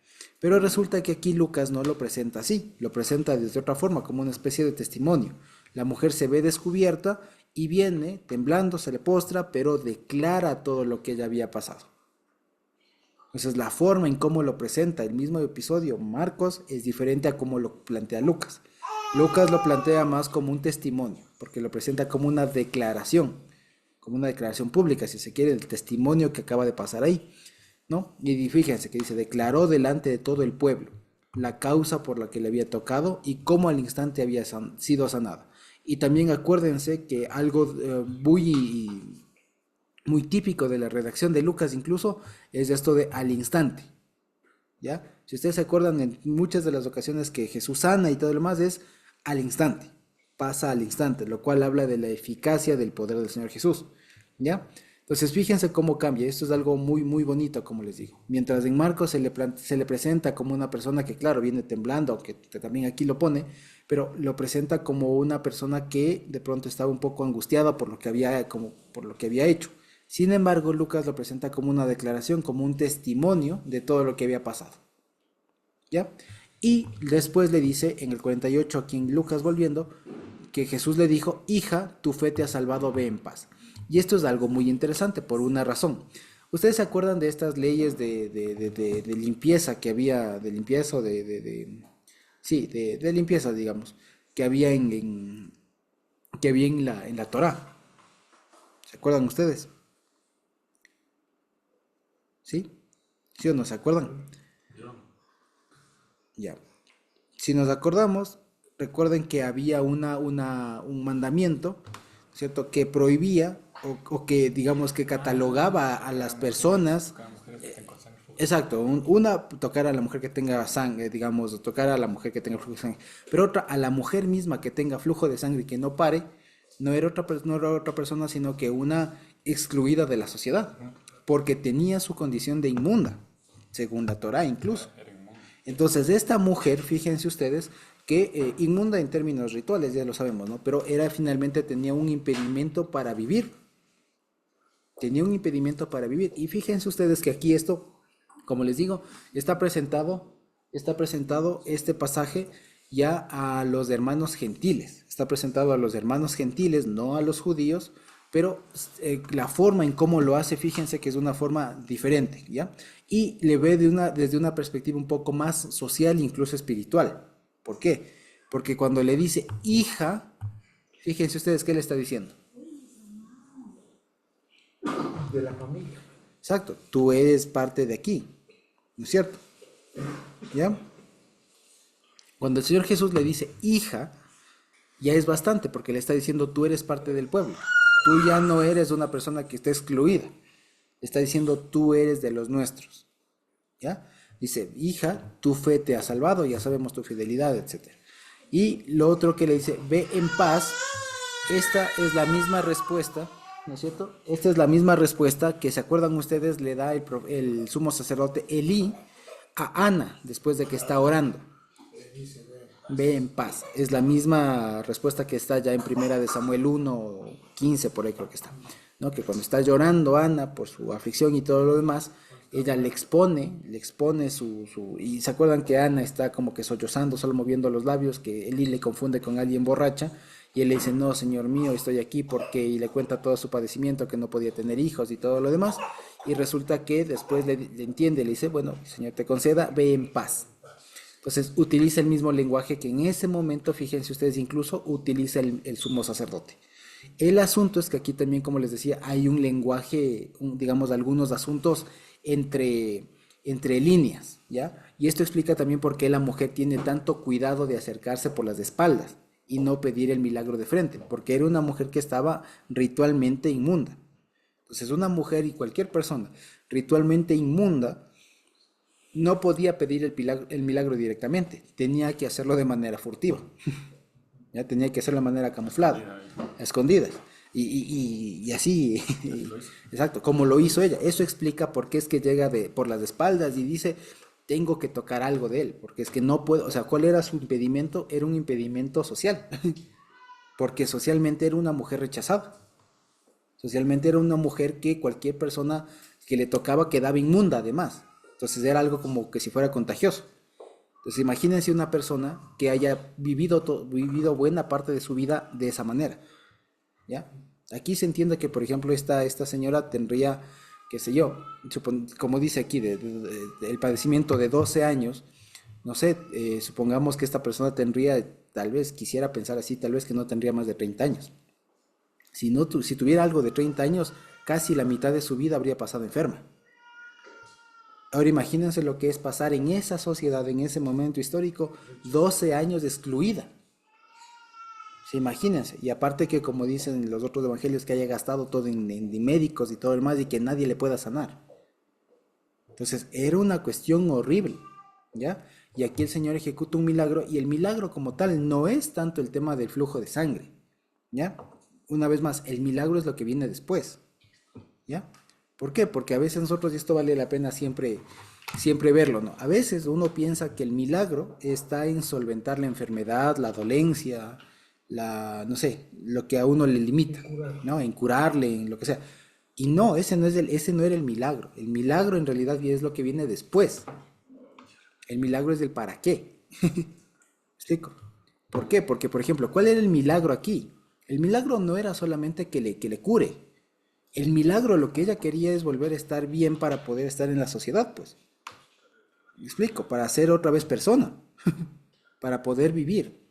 Pero resulta que aquí Lucas no lo presenta así, lo presenta desde otra forma, como una especie de testimonio. La mujer se ve descubierta y viene temblando, se le postra, pero declara todo lo que ella había pasado. Entonces, la forma en cómo lo presenta el mismo episodio Marcos es diferente a cómo lo plantea Lucas. Lucas lo plantea más como un testimonio, porque lo presenta como una declaración pública, si se quiere, el testimonio que acaba de pasar ahí, ¿no? Y fíjense que dice, declaró delante de todo el pueblo la causa por la que le había tocado y cómo al instante había sido sanada. Y también acuérdense que algo muy típico de la redacción de Lucas incluso es esto de al instante, ¿ya? Si ustedes se acuerdan en muchas de las ocasiones que Jesús sana y todo lo demás es al instante, pasa al instante, lo cual habla de la eficacia del poder del Señor Jesús, ¿ya? Entonces fíjense cómo cambia, esto es algo muy muy bonito como les digo. Mientras en Marcos se le presenta como una persona que claro viene temblando, aunque también aquí lo pone, pero lo presenta como una persona que de pronto estaba un poco angustiada por lo que había, como, por lo que había hecho. Sin embargo, Lucas lo presenta como una declaración, como un testimonio de todo lo que había pasado. ¿Ya? Y después le dice en el 48, aquí en Lucas volviendo, que Jesús le dijo, hija, tu fe te ha salvado, ve en paz. Y esto es algo muy interesante por una razón. ¿Ustedes se acuerdan de estas leyes de limpieza que había, de limpieza o sí, de limpieza, digamos, que había que había en la Torá? ¿Se acuerdan ustedes? ¿Sí? ¿Sí o no se acuerdan? Ya. Si nos acordamos, recuerden que había un mandamiento, ¿cierto? Que prohibía o que, digamos, que catalogaba a las personas. Cada mujer que tenga sangre fluja. Exacto, una tocar a la mujer que tenga sangre, digamos, tocar a la mujer que tenga flujo de sangre, pero otra a la mujer misma que tenga flujo de sangre y que no pare, no era otra persona, sino que una excluida de la sociedad, porque tenía su condición de inmunda, según la Torá incluso. Era inmundo. Entonces, esta mujer, fíjense ustedes, que inmunda en términos rituales, ya lo sabemos, ¿no? Pero era finalmente tenía un impedimento para vivir. Tenía un impedimento para vivir. Y fíjense ustedes que aquí esto, como les digo, está presentado este pasaje ya a los hermanos gentiles. Está presentado a los hermanos gentiles, no a los judíos, pero la forma en cómo lo hace, fíjense que es de una forma diferente, ¿ya? Y le ve desde una perspectiva un poco más social, incluso espiritual. ¿Por qué? Porque cuando le dice hija, fíjense ustedes qué le está diciendo. de la familia. Exacto, tú eres parte de aquí, ¿no es cierto? ¿Ya? Cuando el Señor Jesús le dice hija, ya es bastante porque le está diciendo tú eres parte del pueblo. Tú ya no eres una persona que está excluida. Le está diciendo tú eres de los nuestros. ¿Ya? Dice, hija, tu fe te ha salvado, ya sabemos tu fidelidad, etc. Y lo otro que le dice, ve en paz, esta es la misma respuesta, ¿no es cierto? Esta es la misma respuesta que, ¿se acuerdan ustedes? Le da el sumo sacerdote Elí a Ana después de que está orando. Ve en paz. Es la misma respuesta que está ya en primera de Samuel 1:15 por ahí creo que está, ¿no? Que cuando está llorando Ana por su aflicción y todo lo demás, ella le expone y se acuerdan que Ana está como que sollozando, solo moviendo los labios, que Elí le confunde con alguien borracha, y él le dice, no, Señor mío, estoy aquí porque, y le cuenta todo su padecimiento, que no podía tener hijos y todo lo demás, y resulta que después le entiende, le dice, bueno, Señor te conceda, ve en paz. Entonces utiliza el mismo lenguaje que en ese momento, fíjense ustedes, incluso utiliza el sumo sacerdote. El asunto es que aquí también, como les decía, hay un lenguaje, digamos, algunos asuntos entre líneas, ¿ya? Y esto explica también por qué la mujer tiene tanto cuidado de acercarse por las espaldas y no pedir el milagro de frente, porque era una mujer que estaba ritualmente inmunda. Entonces, una mujer y cualquier persona ritualmente inmunda no podía pedir el milagro directamente, tenía que hacerlo de manera furtiva, ya tenía que hacerlo de manera camuflada, a escondidas, y así, exacto, como lo hizo ella. Eso explica por qué es que llega por las espaldas y dice, tengo que tocar algo de él, porque es que no puedo, o sea, ¿cuál era su impedimento? Era un impedimento social. porque socialmente era una mujer rechazada. Socialmente era una mujer que cualquier persona que le tocaba quedaba inmunda además. Entonces era algo como que si fuera contagioso. Entonces imagínense una persona que haya vivido buena parte de su vida de esa manera. ¿Ya? Aquí se entiende que, por ejemplo, esta señora tendría, qué sé yo, como dice aquí, el padecimiento de 12 años, no sé, supongamos que esta persona tendría, tal vez quisiera pensar así, tal vez que no tendría más de 30 años. Si, no, si tuviera algo de 30 años, casi la mitad de su vida habría pasado enferma. Ahora imagínense lo que es pasar en esa sociedad, en ese momento histórico, 12 años excluida. Sí, imagínense, y aparte que como dicen los otros evangelios, que haya gastado todo en médicos y todo el más y que nadie le pueda sanar. Entonces era una cuestión horrible, ¿ya? Y aquí el Señor ejecuta un milagro y el milagro como tal no es tanto el tema del flujo de sangre, ¿ya? Una vez más, el milagro es lo que viene después, ¿ya? ¿Por qué? Porque a veces nosotros, y esto vale la pena siempre verlo, ¿no? A veces uno piensa que el milagro está en solventar la enfermedad, la dolencia, no sé, lo que a uno le limita, ¿no? En curarle, en lo que sea. Y no, ese no era el milagro. El milagro en realidad es lo que viene después. El milagro es del para qué. ¿Me explico? ¿Por qué? Porque, por ejemplo, ¿cuál era el milagro aquí? El milagro no era solamente que le cure. El milagro lo que ella quería es volver a estar bien para poder estar en la sociedad, pues. ¿Me explico? Para ser otra vez persona. Para poder vivir.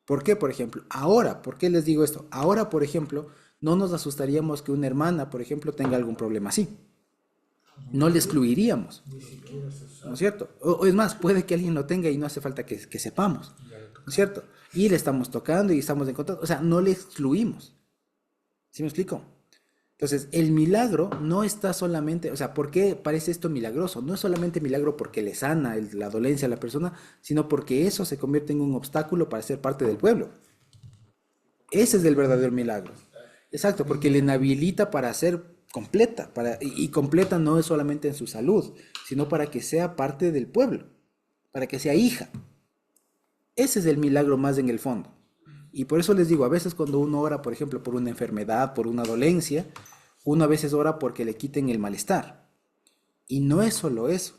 ¿Por qué, por ejemplo? Ahora, ¿por qué les digo esto? Ahora, por ejemplo, no nos asustaríamos que una hermana, por ejemplo, tenga algún problema así. No le excluiríamos, ¿no es cierto? O es más, puede que alguien lo tenga y no hace falta que sepamos, ¿no es cierto? Y le estamos tocando y estamos en contacto, o sea, no le excluimos. ¿Sí me explico? Entonces, el milagro no está solamente, o sea, ¿por qué parece esto milagroso? No es solamente milagro porque le sana la dolencia a la persona, sino porque eso se convierte en un obstáculo para ser parte del pueblo. Ese es el verdadero milagro. Exacto, porque le inhabilita para ser completa, y completa no es solamente en su salud, sino para que sea parte del pueblo, para que sea hija. Ese es el milagro más en el fondo. Y por eso les digo, a veces cuando uno ora, por ejemplo, por una enfermedad, por una dolencia, uno a veces ora porque le quiten el malestar. Y no es solo eso.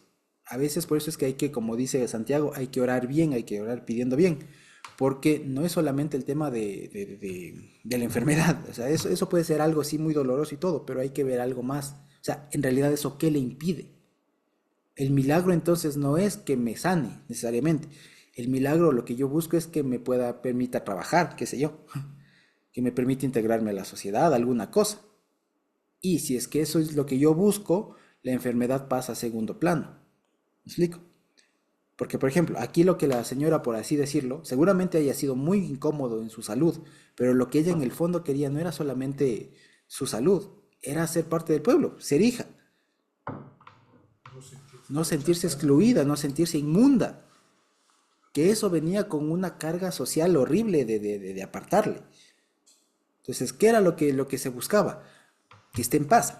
A veces por eso es que hay que, como dice Santiago, hay que orar bien, hay que orar pidiendo bien. Porque no es solamente el tema de la enfermedad. O sea, eso puede ser algo así muy doloroso y todo, pero hay que ver algo más. O sea, en realidad eso, ¿qué le impide? El milagro entonces no es que me sane necesariamente. El milagro lo que yo busco es que me permita trabajar, qué sé yo, que me permita integrarme a la sociedad, alguna cosa. Y si es que eso es lo que yo busco, la enfermedad pasa a segundo plano. ¿Me explico? Porque, por ejemplo, aquí lo que la señora, por así decirlo, seguramente haya sido muy incómodo en su salud, pero lo que ella en el fondo quería no era solamente su salud, era ser parte del pueblo, ser hija, no sentirse excluida, no sentirse inmunda, que eso venía con una carga social horrible de apartarle. Entonces, ¿qué era lo que se buscaba? Que esté en paz.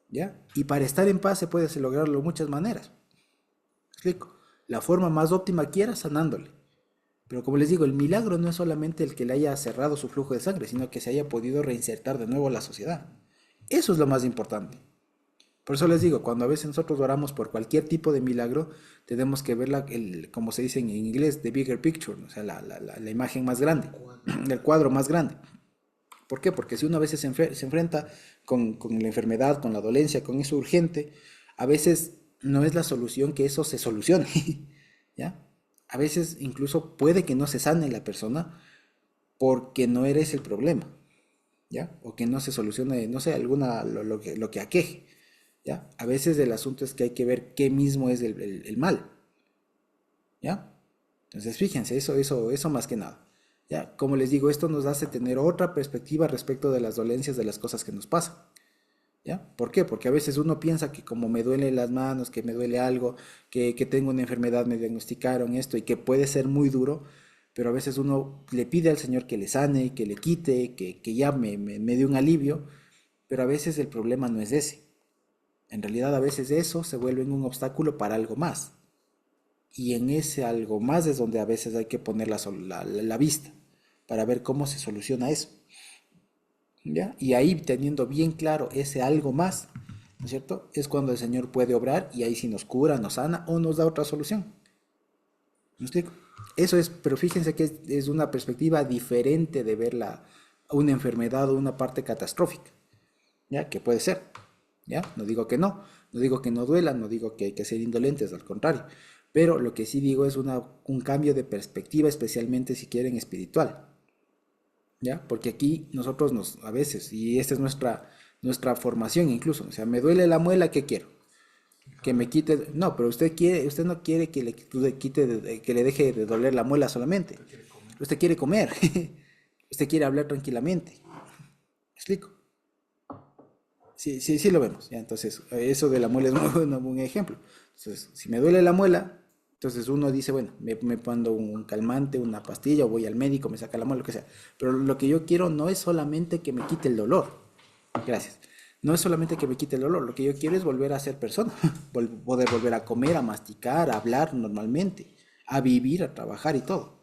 ¿Ya? Y para estar en paz se puede lograrlo de muchas maneras. ¿Me explico? La forma más óptima aquí era sanándole. Pero como les digo, el milagro no es solamente el que le haya cerrado su flujo de sangre, sino que se haya podido reinsertar de nuevo a la sociedad. Eso es lo más importante. Por eso les digo, cuando a veces nosotros oramos por cualquier tipo de milagro, tenemos que ver, como se dice en inglés, the bigger picture, o sea, la imagen más grande, el cuadro más grande. ¿Por qué? Porque si uno a veces se enfrenta con la enfermedad, con la dolencia, con eso urgente, a veces no es la solución que eso se solucione, ¿ya? A veces incluso puede que no se sane la persona porque no eres el problema, ¿ya? O que no se solucione, no sé, lo que aqueje, ¿ya? A veces el asunto es que hay que ver qué mismo es el mal, ¿ya? Entonces fíjense, eso más que nada. Ya, como les digo, esto nos hace tener otra perspectiva respecto de las dolencias, de las cosas que nos pasan. ¿Ya? ¿Por qué? Porque a veces uno piensa que como me duelen las manos, que me duele algo, que tengo una enfermedad, me diagnosticaron esto y que puede ser muy duro, pero a veces uno le pide al Señor que le sane, que le quite, que ya me dé un alivio, pero a veces el problema no es ese. En realidad a veces eso se vuelve un obstáculo para algo más. Y en ese algo más es donde a veces hay que poner la vista. para ver cómo se soluciona eso. ¿Ya? Y ahí teniendo bien claro ese algo más, ¿no es cierto? Es cuando el Señor puede obrar y ahí sí nos cura, nos sana o nos da otra solución. ¿Me explico? Eso es, pero fíjense que es una perspectiva diferente de ver una enfermedad o una parte catastrófica, ¿ya? Que puede ser, ¿ya? No digo que no digo que no duela, no digo que hay que ser indolentes, al contrario, pero lo que sí digo es un cambio de perspectiva, especialmente si quieren espiritual, ¿ya? Porque aquí nosotros a veces, y esta es nuestra formación incluso, o sea, me duele la muela, ¿qué quiero? Que me quite, no, pero usted no quiere que que le deje de doler la muela solamente. Usted quiere comer. Usted quiere hablar tranquilamente. ¿Me explico? Sí, sí, sí lo vemos. ¿Ya? Entonces, eso de la muela es un buen ejemplo. Entonces, si me duele la muela, entonces uno dice, bueno, me pongo un calmante, una pastilla, o voy al médico, me saca la muela, lo que sea. Pero lo que yo quiero no es solamente que me quite el dolor. Gracias. No es solamente que me quite el dolor, lo que yo quiero es volver a ser persona, poder volver a comer, a masticar, a hablar normalmente, a vivir, a trabajar y todo.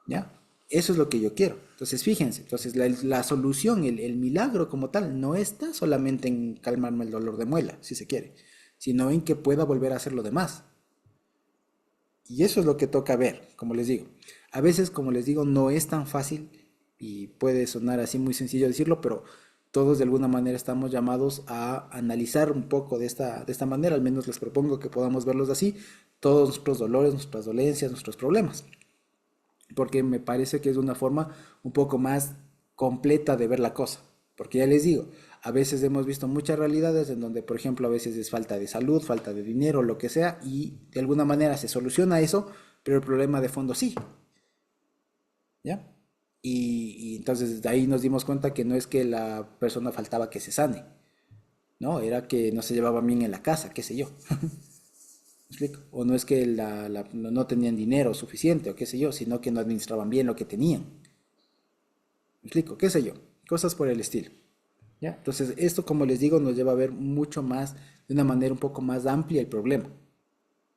¿Ya? Eso es lo que yo quiero. Entonces, fíjense, entonces la solución, el milagro como tal, no está solamente en calmarme el dolor de muela, si se quiere, sino en que pueda volver a hacer lo demás. Y eso es lo que toca ver, como les digo. A veces, como les digo, no es tan fácil y puede sonar así muy sencillo decirlo, pero todos de alguna manera estamos llamados a analizar un poco de esta manera, al menos les propongo que podamos verlos así, todos nuestros dolores, nuestras dolencias, nuestros problemas, porque me parece que es una forma un poco más completa de ver la cosa. Porque ya les digo, a veces hemos visto muchas realidades en donde, por ejemplo, a veces es falta de salud, falta de dinero, lo que sea, y de alguna manera se soluciona eso, pero el problema de fondo sí, ¿ya? Y entonces de ahí nos dimos cuenta que no es que la persona faltaba que se sane, ¿no? Era que no se llevaba bien en la casa, qué sé yo. ¿Me explico? O no es que no tenían dinero suficiente, o qué sé yo, sino que no administraban bien lo que tenían. ¿Me explico? ¿Qué sé yo? Cosas por el estilo. ¿Ya? Entonces, esto, como les digo, nos lleva a ver mucho más, de una manera un poco más amplia el problema.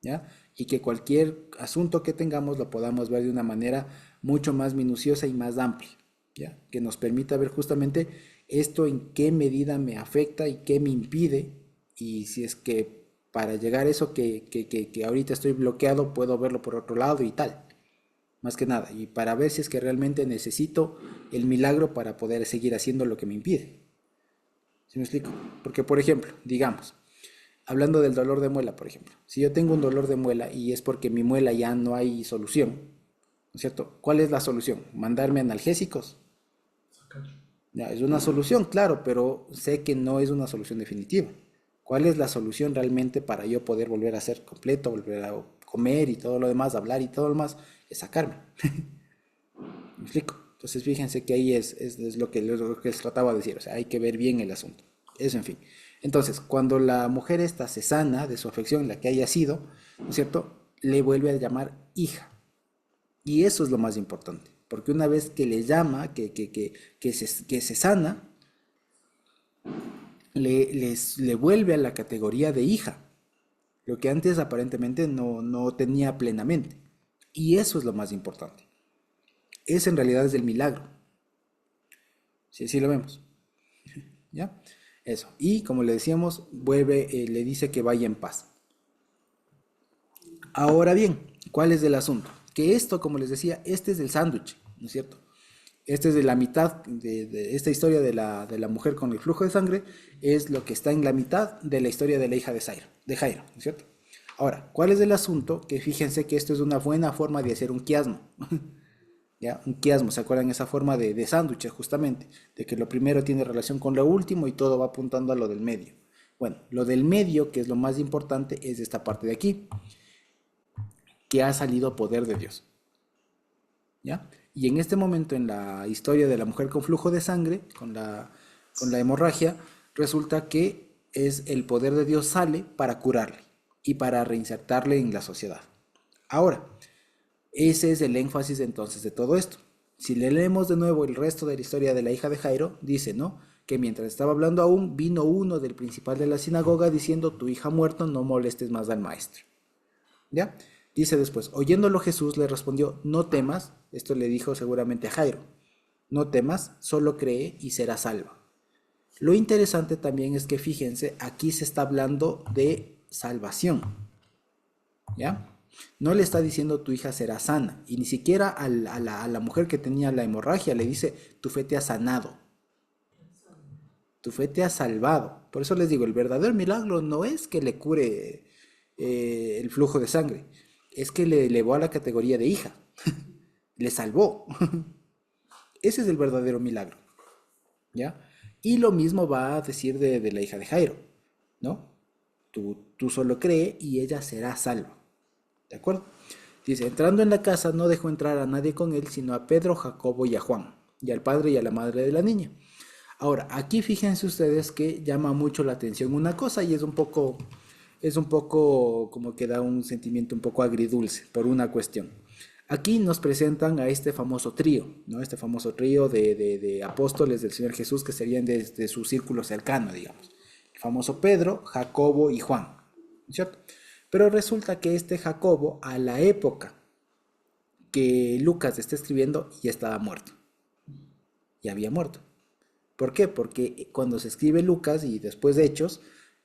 ¿Ya? Y que cualquier asunto que tengamos lo podamos ver de una manera mucho más minuciosa y más amplia. ¿Ya? Que nos permita ver justamente esto en qué medida me afecta y qué me impide. Y si es que para llegar a eso que ahorita estoy bloqueado, puedo verlo por otro lado y tal. Más que nada. Y para ver si es que realmente necesito el milagro para poder seguir haciendo lo que me impide. ¿Sí me explico? Porque, por ejemplo, digamos, hablando del dolor de muela, por ejemplo, si yo tengo un dolor de muela y es porque mi muela ya no hay solución, ¿no es cierto? ¿Cuál es la solución? ¿Mandarme analgésicos? Ya, es una solución, claro, pero sé que no es una solución definitiva. ¿Cuál es la solución realmente para yo poder volver a ser completo, volver a comer y todo lo demás, hablar y todo lo demás? Es sacarme. ¿Me explico? Entonces fíjense que ahí es lo que les trataba de decir, o sea, hay que ver bien el asunto. Eso, en fin. Entonces, cuando la mujer esta se sana de su afección, la que haya sido, ¿no es cierto? Le vuelve a llamar hija. Y eso es lo más importante, porque una vez que le llama, que se sana, le vuelve a la categoría de hija, lo que antes aparentemente no tenía plenamente. Y eso es lo más importante. Ese en realidad es el milagro. Sí, sí lo vemos. ¿Ya? Eso. Y como le decíamos, le dice que vaya en paz. Ahora bien, ¿cuál es el asunto? Que esto, como les decía, este es el sándwich, ¿no es cierto? Este es de la mitad de esta historia de la mujer con el flujo de sangre, es lo que está en la mitad de la historia de la hija de Jairo, ¿no es cierto? Ahora, ¿cuál es el asunto? Que fíjense que esto es una buena forma de hacer un quiasmo. ¿Ya? Un quiasmo, ¿se acuerdan? Esa forma de sándwich, justamente, de que lo primero tiene relación con lo último y todo va apuntando a lo del medio. Bueno, lo del medio, que es lo más importante, es esta parte de aquí, que ha salido poder de Dios. ¿Ya? Y en este momento, en la historia de la mujer con flujo de sangre, con la hemorragia, resulta que es el poder de Dios sale para curarle y para reinsertarle en la sociedad. Ahora, ese es el énfasis entonces de todo esto. Si le leemos de nuevo el resto de la historia de la hija de Jairo, dice, ¿no? Que mientras estaba hablando aún, vino uno del principal de la sinagoga diciendo, tu hija ha muerto, no molestes más al maestro. ¿Ya? Dice después, oyéndolo Jesús le respondió, no temas, esto le dijo seguramente a Jairo, no temas, solo cree y serás salvo. Lo interesante también es que fíjense, aquí se está hablando de salvación, ¿ya? No le está diciendo tu hija será sana, y ni siquiera a la mujer que tenía la hemorragia le dice tu fe te ha sanado, tu fe te ha salvado. Por eso les digo, el verdadero milagro no es que le cure el flujo de sangre, es que le elevó a la categoría de hija, le salvó. Ese es el verdadero milagro, ¿ya? Y lo mismo va a decir de la hija de Jairo, ¿no? Tú solo cree y ella será salva, ¿de acuerdo? Dice, entrando en la casa no dejó entrar a nadie con él, sino a Pedro, Jacobo y a Juan, y al padre y a la madre de la niña. Ahora, aquí fíjense ustedes que llama mucho la atención una cosa y es un poco como que da un sentimiento un poco agridulce por una cuestión. Aquí nos presentan a este famoso trío, ¿no? Este famoso trío de apóstoles del Señor Jesús que serían de su círculo cercano, digamos. El famoso Pedro, Jacobo y Juan, ¿cierto? Pero resulta que este Jacobo, a la época que Lucas está escribiendo, ya estaba muerto. Ya había muerto. ¿Por qué? Porque cuando se escribe Lucas y después de Hechos,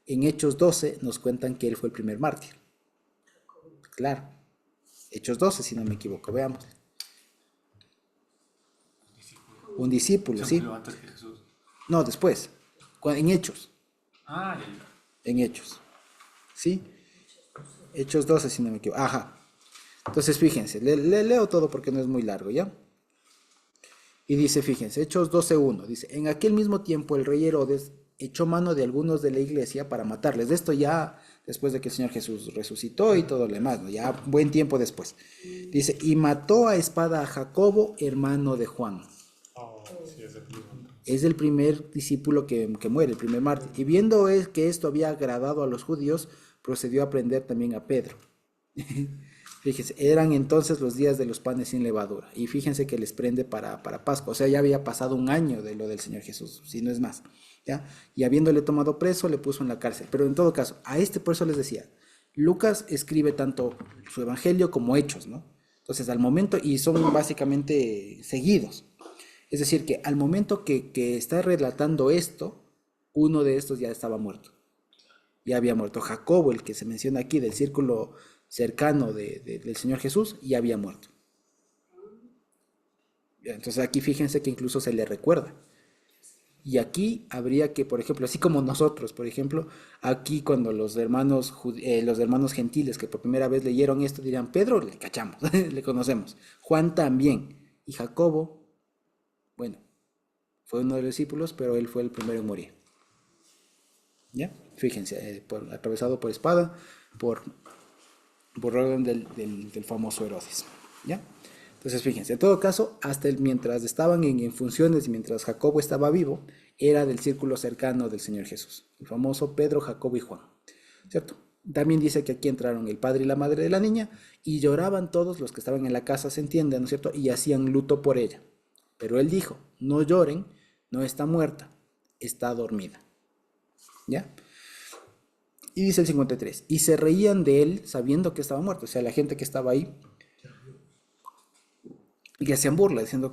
en Hechos 12 nos cuentan que él fue el primer mártir. Claro. Hechos 12, si no me equivoco, veamos. Un discípulo, Se ¿sí? murió antes que Jesús. No, después. En Hechos. Ah, ya, ya. En Hechos. ¿Sí? Hechos 12, si no me equivoco. Ajá. Entonces, fíjense, leo todo porque no es muy largo, ¿ya? Y dice, fíjense, Hechos 12:1, dice, en aquel mismo tiempo el rey Herodes echó mano de algunos de la iglesia para matarles. De esto ya después de que el Señor Jesús resucitó y todo lo demás, ¿no? Ya buen tiempo después. Dice, y mató a espada a Jacobo, hermano de Juan. Oh, sí, es el mismo. Es el primer discípulo que muere, el primer mártir. Y viendo que esto había agradado a los judíos, procedió a prender también a Pedro. Fíjense, eran entonces los días de los panes sin levadura. Y fíjense que les prende para Pascua. O sea, ya había pasado un año de lo del Señor Jesús, si no es más. ¿Ya? Y habiéndole tomado preso, le puso en la cárcel. Pero en todo caso, por eso les decía, Lucas escribe tanto su evangelio como Hechos, ¿no? Entonces, al momento, y son básicamente seguidos. Es decir, que al momento que está relatando esto, uno de estos ya estaba muerto. Ya había muerto. Jacobo, el que se menciona aquí, del círculo cercano del Señor Jesús, ya había muerto. Entonces aquí fíjense que incluso se le recuerda. Y aquí habría que, por ejemplo, así como nosotros, por ejemplo, aquí cuando los hermanos gentiles que por primera vez leyeron esto dirían, Pedro, le cachamos, le conocemos. Juan también. Y Jacobo, bueno, fue uno de los discípulos, pero él fue el primero en morir. ¿Ya? Fíjense, atravesado por espada, por orden del famoso Herodes. ¿Ya? Entonces, fíjense, en todo caso, mientras estaban en funciones y mientras Jacobo estaba vivo, era del círculo cercano del Señor Jesús, el famoso Pedro, Jacobo y Juan, ¿cierto? También dice que aquí entraron el padre y la madre de la niña y lloraban todos los que estaban en la casa, se entiende, ¿no es cierto? Y hacían luto por ella. Pero él dijo, no lloren, no está muerta, está dormida. ¿Ya? Y dice el 53, y se reían de él sabiendo que estaba muerto, o sea, la gente que estaba ahí, y que hacían burla, diciendo,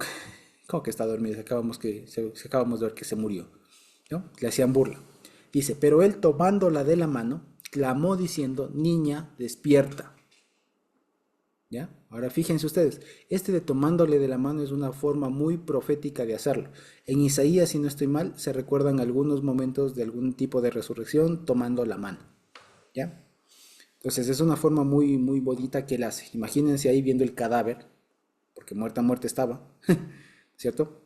¿cómo que está dormido? Acabamos de ver que se murió, ¿no? Le hacían burla. Dice, pero él tomándola de la mano, clamó diciendo, niña, despierta. ¿Ya? Ahora fíjense ustedes, de tomándole de la mano es una forma muy profética de hacerlo. En Isaías, si no estoy mal, se recuerdan algunos momentos de algún tipo de resurrección tomando la mano. ¿Ya? Entonces es una forma muy, muy bonita que él hace. Imagínense ahí viendo el cadáver, porque muerta estaba, ¿cierto?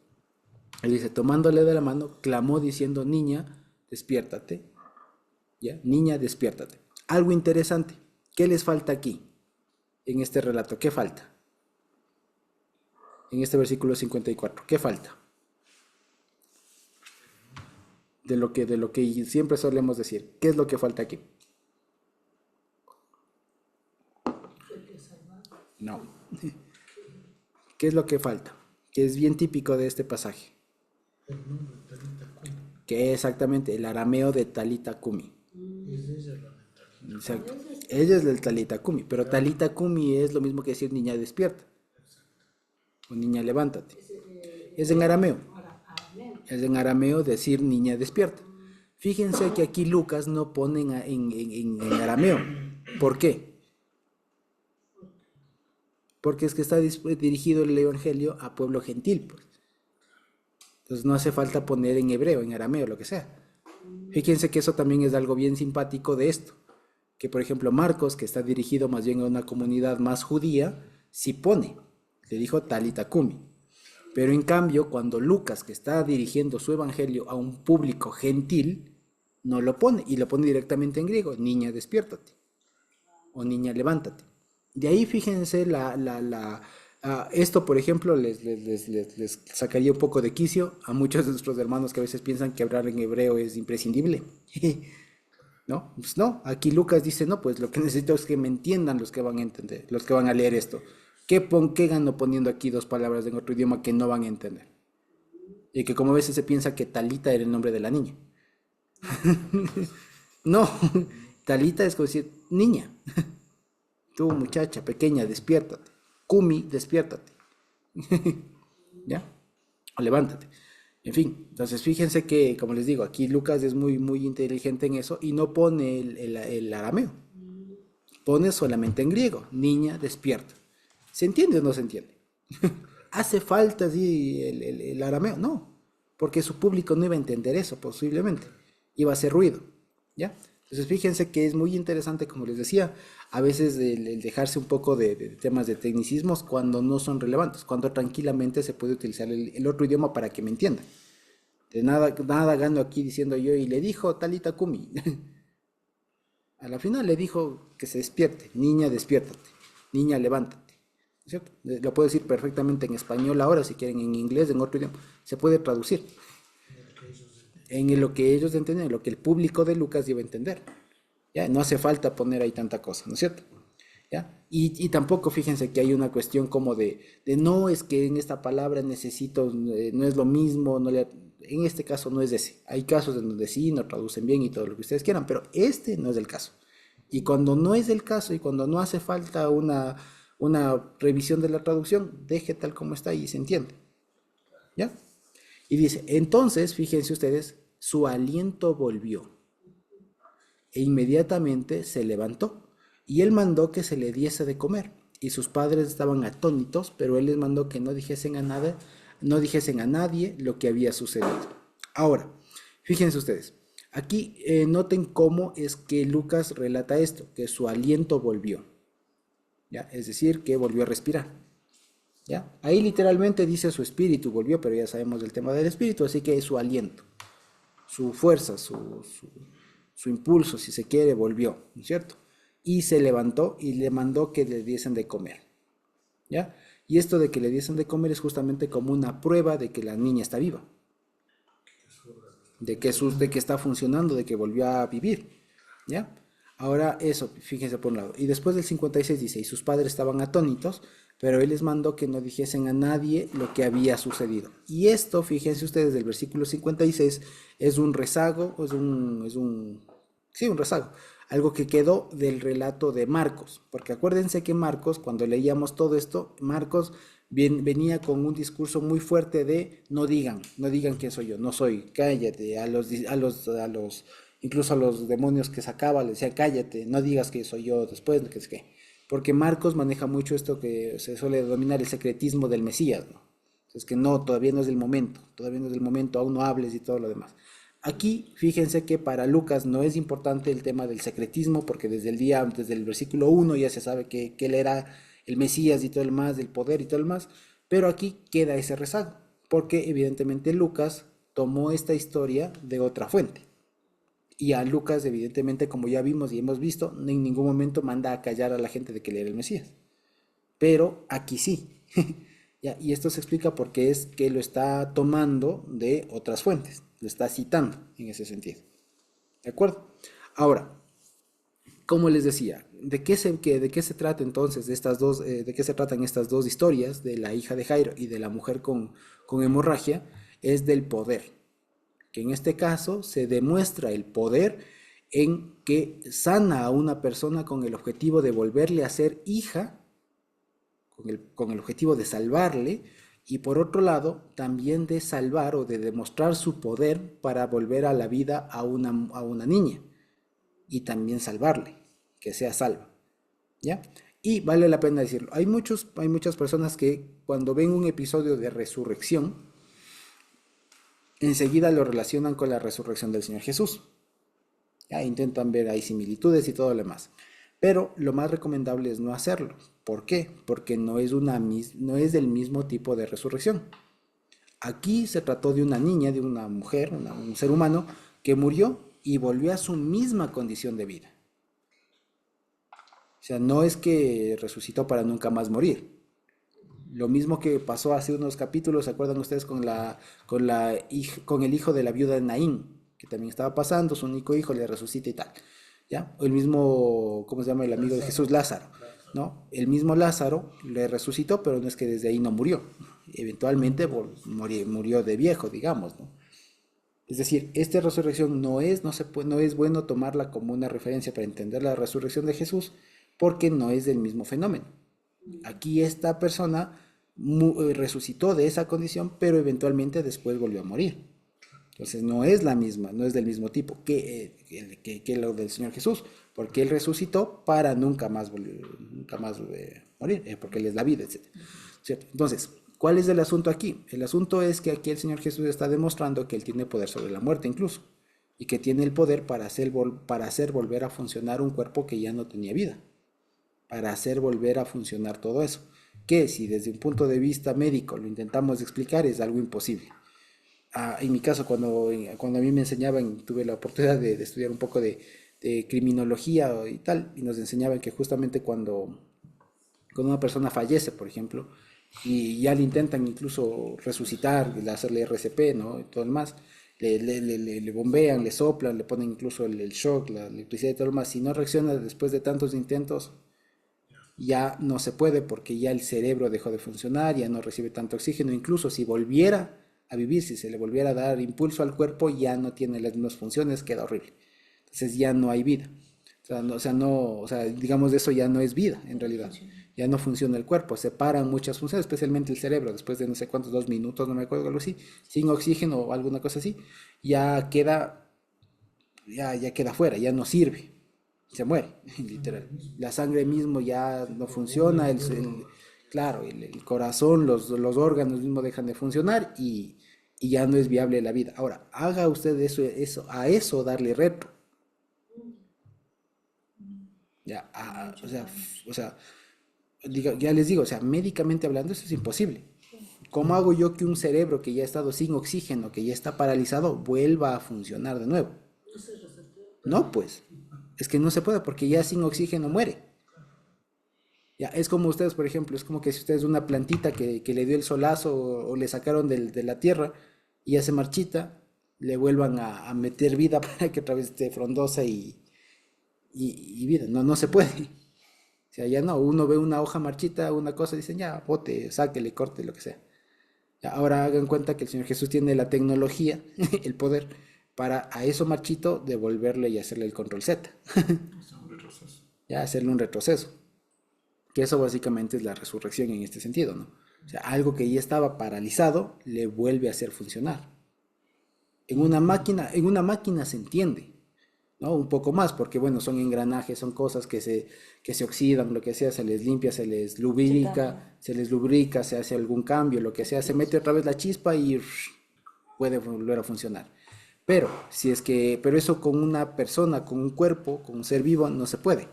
Él dice, tomándole de la mano, clamó diciendo, niña, despiértate. ¿Ya? Niña, despiértate. Algo interesante, ¿qué les falta aquí? En este relato, ¿qué falta? En este versículo 54, ¿qué falta? De lo que siempre solemos decir, ¿qué es lo que falta aquí? No. ¿Qué es lo que falta? Que es bien típico de este pasaje. Que es exactamente el arameo de Talita Kumi. Exacto. Ella es del Talita Kumi, pero Talita Kumi es lo mismo que decir niña despierta o niña levántate. Es en arameo. Es en arameo decir niña despierta. Fíjense que aquí Lucas no pone en arameo. ¿Por qué? Porque es que está dirigido el evangelio a pueblo gentil, pues. Entonces no hace falta poner en hebreo, en arameo, lo que sea. Fíjense que eso también es algo bien simpático de esto. Que por ejemplo Marcos, que está dirigido más bien a una comunidad más judía, sí pone, le dijo Talita Kumi. Pero en cambio, cuando Lucas, que está dirigiendo su evangelio a un público gentil, no lo pone y lo pone directamente en griego, niña despiértate o niña levántate. De ahí fíjense esto, por ejemplo, les sacaría un poco de quicio a muchos de nuestros hermanos que a veces piensan que hablar en hebreo es imprescindible. ¿No? Pues no, aquí Lucas dice, no, pues lo que necesito es que me entiendan los que van a entender, los que van a leer esto. ¿Qué gano poniendo aquí dos palabras en otro idioma que no van a entender? Y que como a veces se piensa que Talita era el nombre de la niña. No, Talita es como decir, niña, tú muchacha pequeña, despiértate. Kumi, despiértate. ¿Ya? O levántate. En fin, entonces fíjense que, como les digo, aquí Lucas es muy, muy inteligente en eso y no pone el arameo. Pone solamente en griego, niña, despierta. ¿Se entiende o no se entiende? ¿Hace falta así el arameo? No, porque su público no iba a entender eso posiblemente. Iba a hacer ruido, ¿ya? Entonces fíjense que es muy interesante, como les decía, a veces el dejarse un poco de temas de tecnicismos cuando no son relevantes, cuando tranquilamente se puede utilizar el otro idioma para que me entiendan. De nada gano aquí diciendo yo y le dijo Talita Kumi. A la final le dijo que se despierte, niña despiértate, niña levántate, ¿cierto? Lo puedo decir perfectamente en español ahora, si quieren en inglés, en otro idioma, se puede traducir en lo que ellos entienden, en lo que el público de Lucas debe entender. ¿Ya? No hace falta poner ahí tanta cosa, ¿no es cierto? ¿Ya? Y tampoco fíjense que hay una cuestión como de no, es que en esta palabra necesito, no es lo mismo, en este caso no es ese. Hay casos en donde sí, no traducen bien y todo lo que ustedes quieran, pero este no es el caso. Y cuando no es el caso y cuando no hace falta una revisión de la traducción, deje tal como está y se entiende. ¿Ya? Y dice, entonces, fíjense ustedes, su aliento volvió e inmediatamente se levantó y él mandó que se le diese de comer. Y sus padres estaban atónitos, pero él les mandó que no dijesen a nada, no dijesen a nadie lo que había sucedido. Ahora, fíjense ustedes, aquí noten cómo es que Lucas relata esto, que su aliento volvió, ¿ya? Es decir, que volvió a respirar. ¿Ya? Ahí literalmente dice su espíritu volvió, pero ya sabemos del tema del espíritu, así que es su aliento, su fuerza, su impulso, si se quiere, volvió, ¿no es cierto? Y se levantó y le mandó que le diesen de comer, ¿ya? Y esto de que le diesen de comer es justamente como una prueba de que la niña está viva, de que está funcionando, de que volvió a vivir, ¿ya? Ahora eso, fíjense por un lado. Y después del 56 dice, y sus padres estaban atónitos, pero él les mandó que no dijesen a nadie lo que había sucedido. Y esto, fíjense ustedes, del versículo 56, es un rezago, sí, un rezago, algo que quedó del relato de Marcos, porque acuérdense que Marcos, cuando leíamos todo esto, Marcos venía con un discurso muy fuerte de no digan quién soy yo, no soy, cállate, incluso a los demonios que sacaba, le decía cállate, no digas que soy yo después, que es que, porque Marcos maneja mucho esto que se suele denominar el secretismo del Mesías, ¿no? Entonces que no, todavía no es el momento, todavía no es el momento, aún no hables y todo lo demás. Aquí fíjense que para Lucas no es importante el tema del secretismo, porque desde el versículo 1 ya se sabe que él era el Mesías y todo el más, del poder y todo el más, pero aquí queda ese rezago, porque evidentemente Lucas tomó esta historia de otra fuente. Y a Lucas, evidentemente, como ya vimos y hemos visto, en ningún momento manda a callar a la gente de que él era el Mesías. Pero aquí sí. ¿Ya? Y esto se explica porque es que lo está tomando de otras fuentes, lo está citando en ese sentido. ¿De acuerdo? Ahora, como les decía, de qué se trata entonces de qué se tratan estas dos historias de la hija de Jairo y de la mujer con hemorragia? Es del poder, que en este caso se demuestra el poder en que sana a una persona con el objetivo de volverle a ser hija, con el objetivo de salvarle, y por otro lado también de salvar o de demostrar su poder para volver a la vida a una niña y también salvarle, que sea salva, ¿ya? Y vale la pena decirlo, hay muchas personas que cuando ven un episodio de resurrección, enseguida lo relacionan con la resurrección del Señor Jesús. Ya intentan ver ahí similitudes y todo lo demás. Pero lo más recomendable es no hacerlo. ¿Por qué? Porque no es del mismo tipo de resurrección. Aquí se trató de una niña, de una mujer, un ser humano, que murió y volvió a su misma condición de vida. O sea, no es que resucitó para nunca más morir. Lo mismo que pasó hace unos capítulos, ¿se acuerdan ustedes con el hijo de la viuda de Naín? Que también estaba pasando, su único hijo le resucita y tal. ¿Ya? O el mismo, ¿cómo se llama? El amigo de Jesús, Lázaro, ¿no? El mismo Lázaro le resucitó, pero no es que desde ahí no murió. Eventualmente murió de viejo, digamos, ¿no? Es decir, esta resurrección no es bueno tomarla como una referencia para entender la resurrección de Jesús, porque no es del mismo fenómeno. Aquí esta persona resucitó de esa condición, pero eventualmente después volvió a morir. Entonces no es la misma, no es del mismo tipo que lo del Señor Jesús, porque Él resucitó para nunca más morir, porque Él es la vida, etc. ¿Cierto? Entonces, ¿cuál es el asunto aquí? El asunto es que aquí el Señor Jesús está demostrando que Él tiene poder sobre la muerte incluso, y que tiene el poder para hacer volver a funcionar un cuerpo que ya no tenía vida, para hacer volver a funcionar todo eso, que si desde un punto de vista médico lo intentamos explicar es algo imposible. En mi caso, cuando a mí me enseñaban, tuve la oportunidad de estudiar un poco de criminología y tal, y nos enseñaban que justamente cuando una persona fallece, por ejemplo, y ya le intentan incluso resucitar, hacerle RCP, ¿no? Y todo lo más, le bombean, le soplan, le ponen incluso el shock, la electricidad y todo lo más. Si no reacciona después de tantos intentos, ya no se puede porque ya el cerebro dejó de funcionar, ya no recibe tanto oxígeno, incluso si volviera a vivir, si se le volviera a dar impulso al cuerpo, ya no tiene las mismas funciones, queda horrible. Entonces ya no hay vida. Digamos, eso ya no es vida en realidad. Ya no funciona el cuerpo, se paran muchas funciones, especialmente el cerebro, después de no sé cuántos, 2 minutos, no me acuerdo, algo así, sin oxígeno o alguna cosa así, ya queda, ya queda fuera, ya no sirve, se muere, literal. La sangre mismo ya no funciona, claro, el corazón, los órganos mismos dejan de funcionar y ya no es viable la vida. Ahora, haga usted a eso darle reto. Ya, ya les digo, o sea, médicamente hablando, eso es imposible. ¿Cómo hago yo que un cerebro que ya ha estado sin oxígeno, que ya está paralizado, vuelva a funcionar de nuevo? No, pues, es que no se puede porque ya sin oxígeno muere. Ya, es como ustedes, por ejemplo, es como que si ustedes una plantita que le dio el solazo o le sacaron de la tierra y ya se marchita, le vuelvan a meter vida para que otra vez esté frondosa y vida. No, no se puede. O sea, ya no, uno ve una hoja marchita, una cosa, dicen ya, bote, sáquele, corte, lo que sea. Ya, ahora hagan cuenta que el Señor Jesús tiene la tecnología, el poder, para a eso marchito devolverle y hacerle el control Z. Ya, hacerle un retroceso. Que eso básicamente es la resurrección en este sentido, ¿no? O sea, algo que ya estaba paralizado le vuelve a hacer funcionar. En una máquina se entiende, ¿no? Un poco más, porque bueno, son engranajes, son cosas que se oxidan, lo que sea, se les limpia, se les lubrica, se hace algún cambio, lo que sea, se mete otra vez la chispa y puede volver a funcionar. Pero eso con una persona, con un cuerpo, con un ser vivo, no se puede.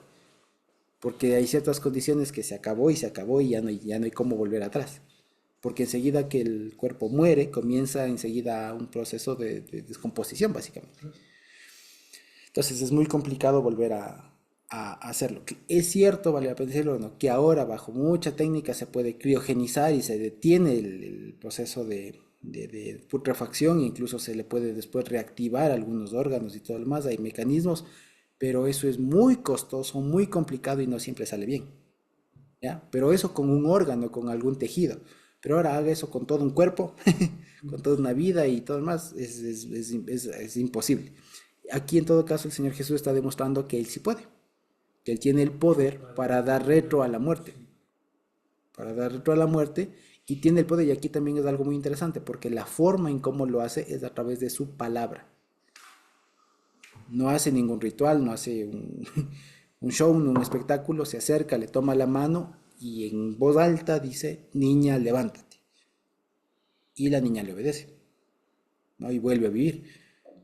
Porque hay ciertas condiciones que se acabó y ya no hay cómo volver atrás. Porque enseguida que el cuerpo muere, comienza enseguida un proceso de descomposición, básicamente. Entonces es muy complicado volver a hacerlo. Es cierto, vale la pena decirlo, ¿no? Que ahora bajo mucha técnica se puede criogenizar y se detiene el proceso de putrefacción, e incluso se le puede después reactivar algunos órganos y todo lo más. Hay mecanismos, pero eso es muy costoso, muy complicado y no siempre sale bien. ¿Ya? Pero eso con un órgano, con algún tejido. Pero ahora haga eso con todo un cuerpo, con toda una vida y todo lo más, es imposible. Aquí en todo caso el Señor Jesús está demostrando que Él sí puede, que Él tiene el poder para dar retro a la muerte, para dar retro a la muerte, y tiene el poder, y aquí también es algo muy interesante, porque la forma en cómo lo hace es a través de su palabra. No hace ningún ritual, no hace un show, un espectáculo, se acerca, le toma la mano y en voz alta dice, niña, levántate. Y la niña le obedece, ¿no? Y vuelve a vivir.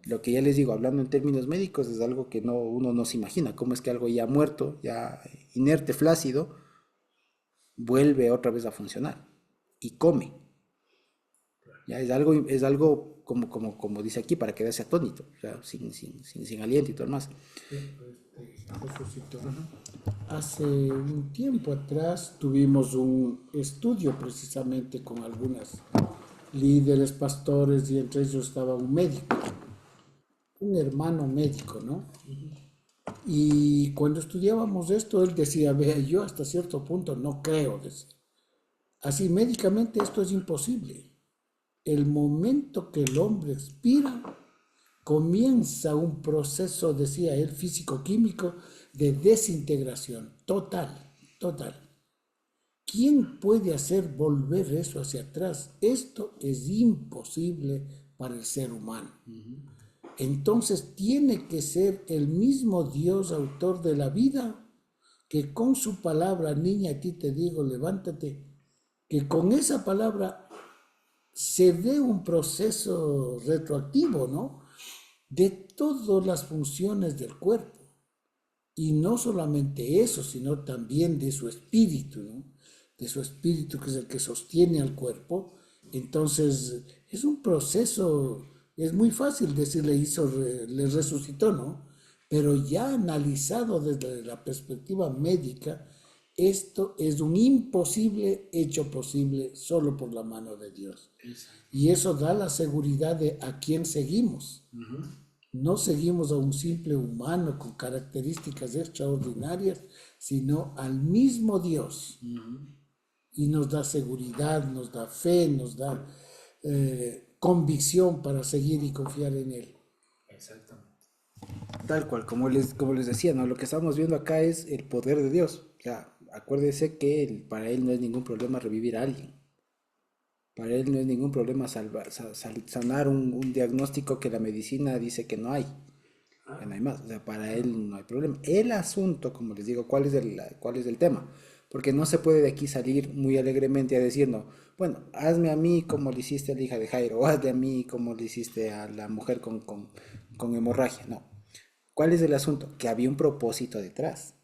Lo que ya les digo, hablando en términos médicos, es algo que uno no se imagina. ¿Cómo es que algo ya muerto, ya inerte, flácido, vuelve otra vez a funcionar? Y come. Ya es algo como dice aquí, para quedarse atónito, o sea, sin aliento y todo lo más. Jesucito. Hace un tiempo atrás tuvimos un estudio precisamente con algunas líderes, pastores, y entre ellos estaba un médico, un hermano médico, ¿no? Y cuando estudiábamos esto, él decía, vea, yo hasta cierto punto no creo, decía. Así, médicamente esto es imposible. El momento que el hombre expira, comienza un proceso, decía él, físico-químico de desintegración total, total. ¿Quién puede hacer volver eso hacia atrás? Esto es imposible para el ser humano. Entonces tiene que ser el mismo Dios, autor de la vida, que con su palabra, niña, a ti te digo, levántate, que con esa palabra se dé un proceso retroactivo, ¿no? De todas las funciones del cuerpo. Y no solamente eso, sino también de su espíritu, ¿no? De su espíritu, que es el que sostiene al cuerpo. Entonces, es un proceso, es muy fácil decirle le resucitó, ¿no? Pero ya analizado desde la perspectiva médica, esto es un imposible hecho posible solo por la mano de Dios. Y eso da la seguridad de a quién seguimos. No seguimos a un simple humano con características extraordinarias, sino al mismo Dios. Y nos da seguridad, nos da fe, nos da convicción para seguir y confiar en Él. Exactamente. Tal cual, como les decía, ¿no? Lo que estamos viendo acá es el poder de Dios. O sea, acuérdese que para Él no es ningún problema revivir a alguien. Para Él no es ningún problema sanar un diagnóstico que la medicina dice que no hay. Que no hay más. O sea, para Él no hay problema. El asunto, como les digo, ¿cuál es el tema? Porque no se puede de aquí salir muy alegremente a decir, no, bueno, hazme a mí como le hiciste a la hija de Jairo, o hazme a mí como le hiciste a la mujer con hemorragia. No. ¿Cuál es el asunto? Que había un propósito detrás.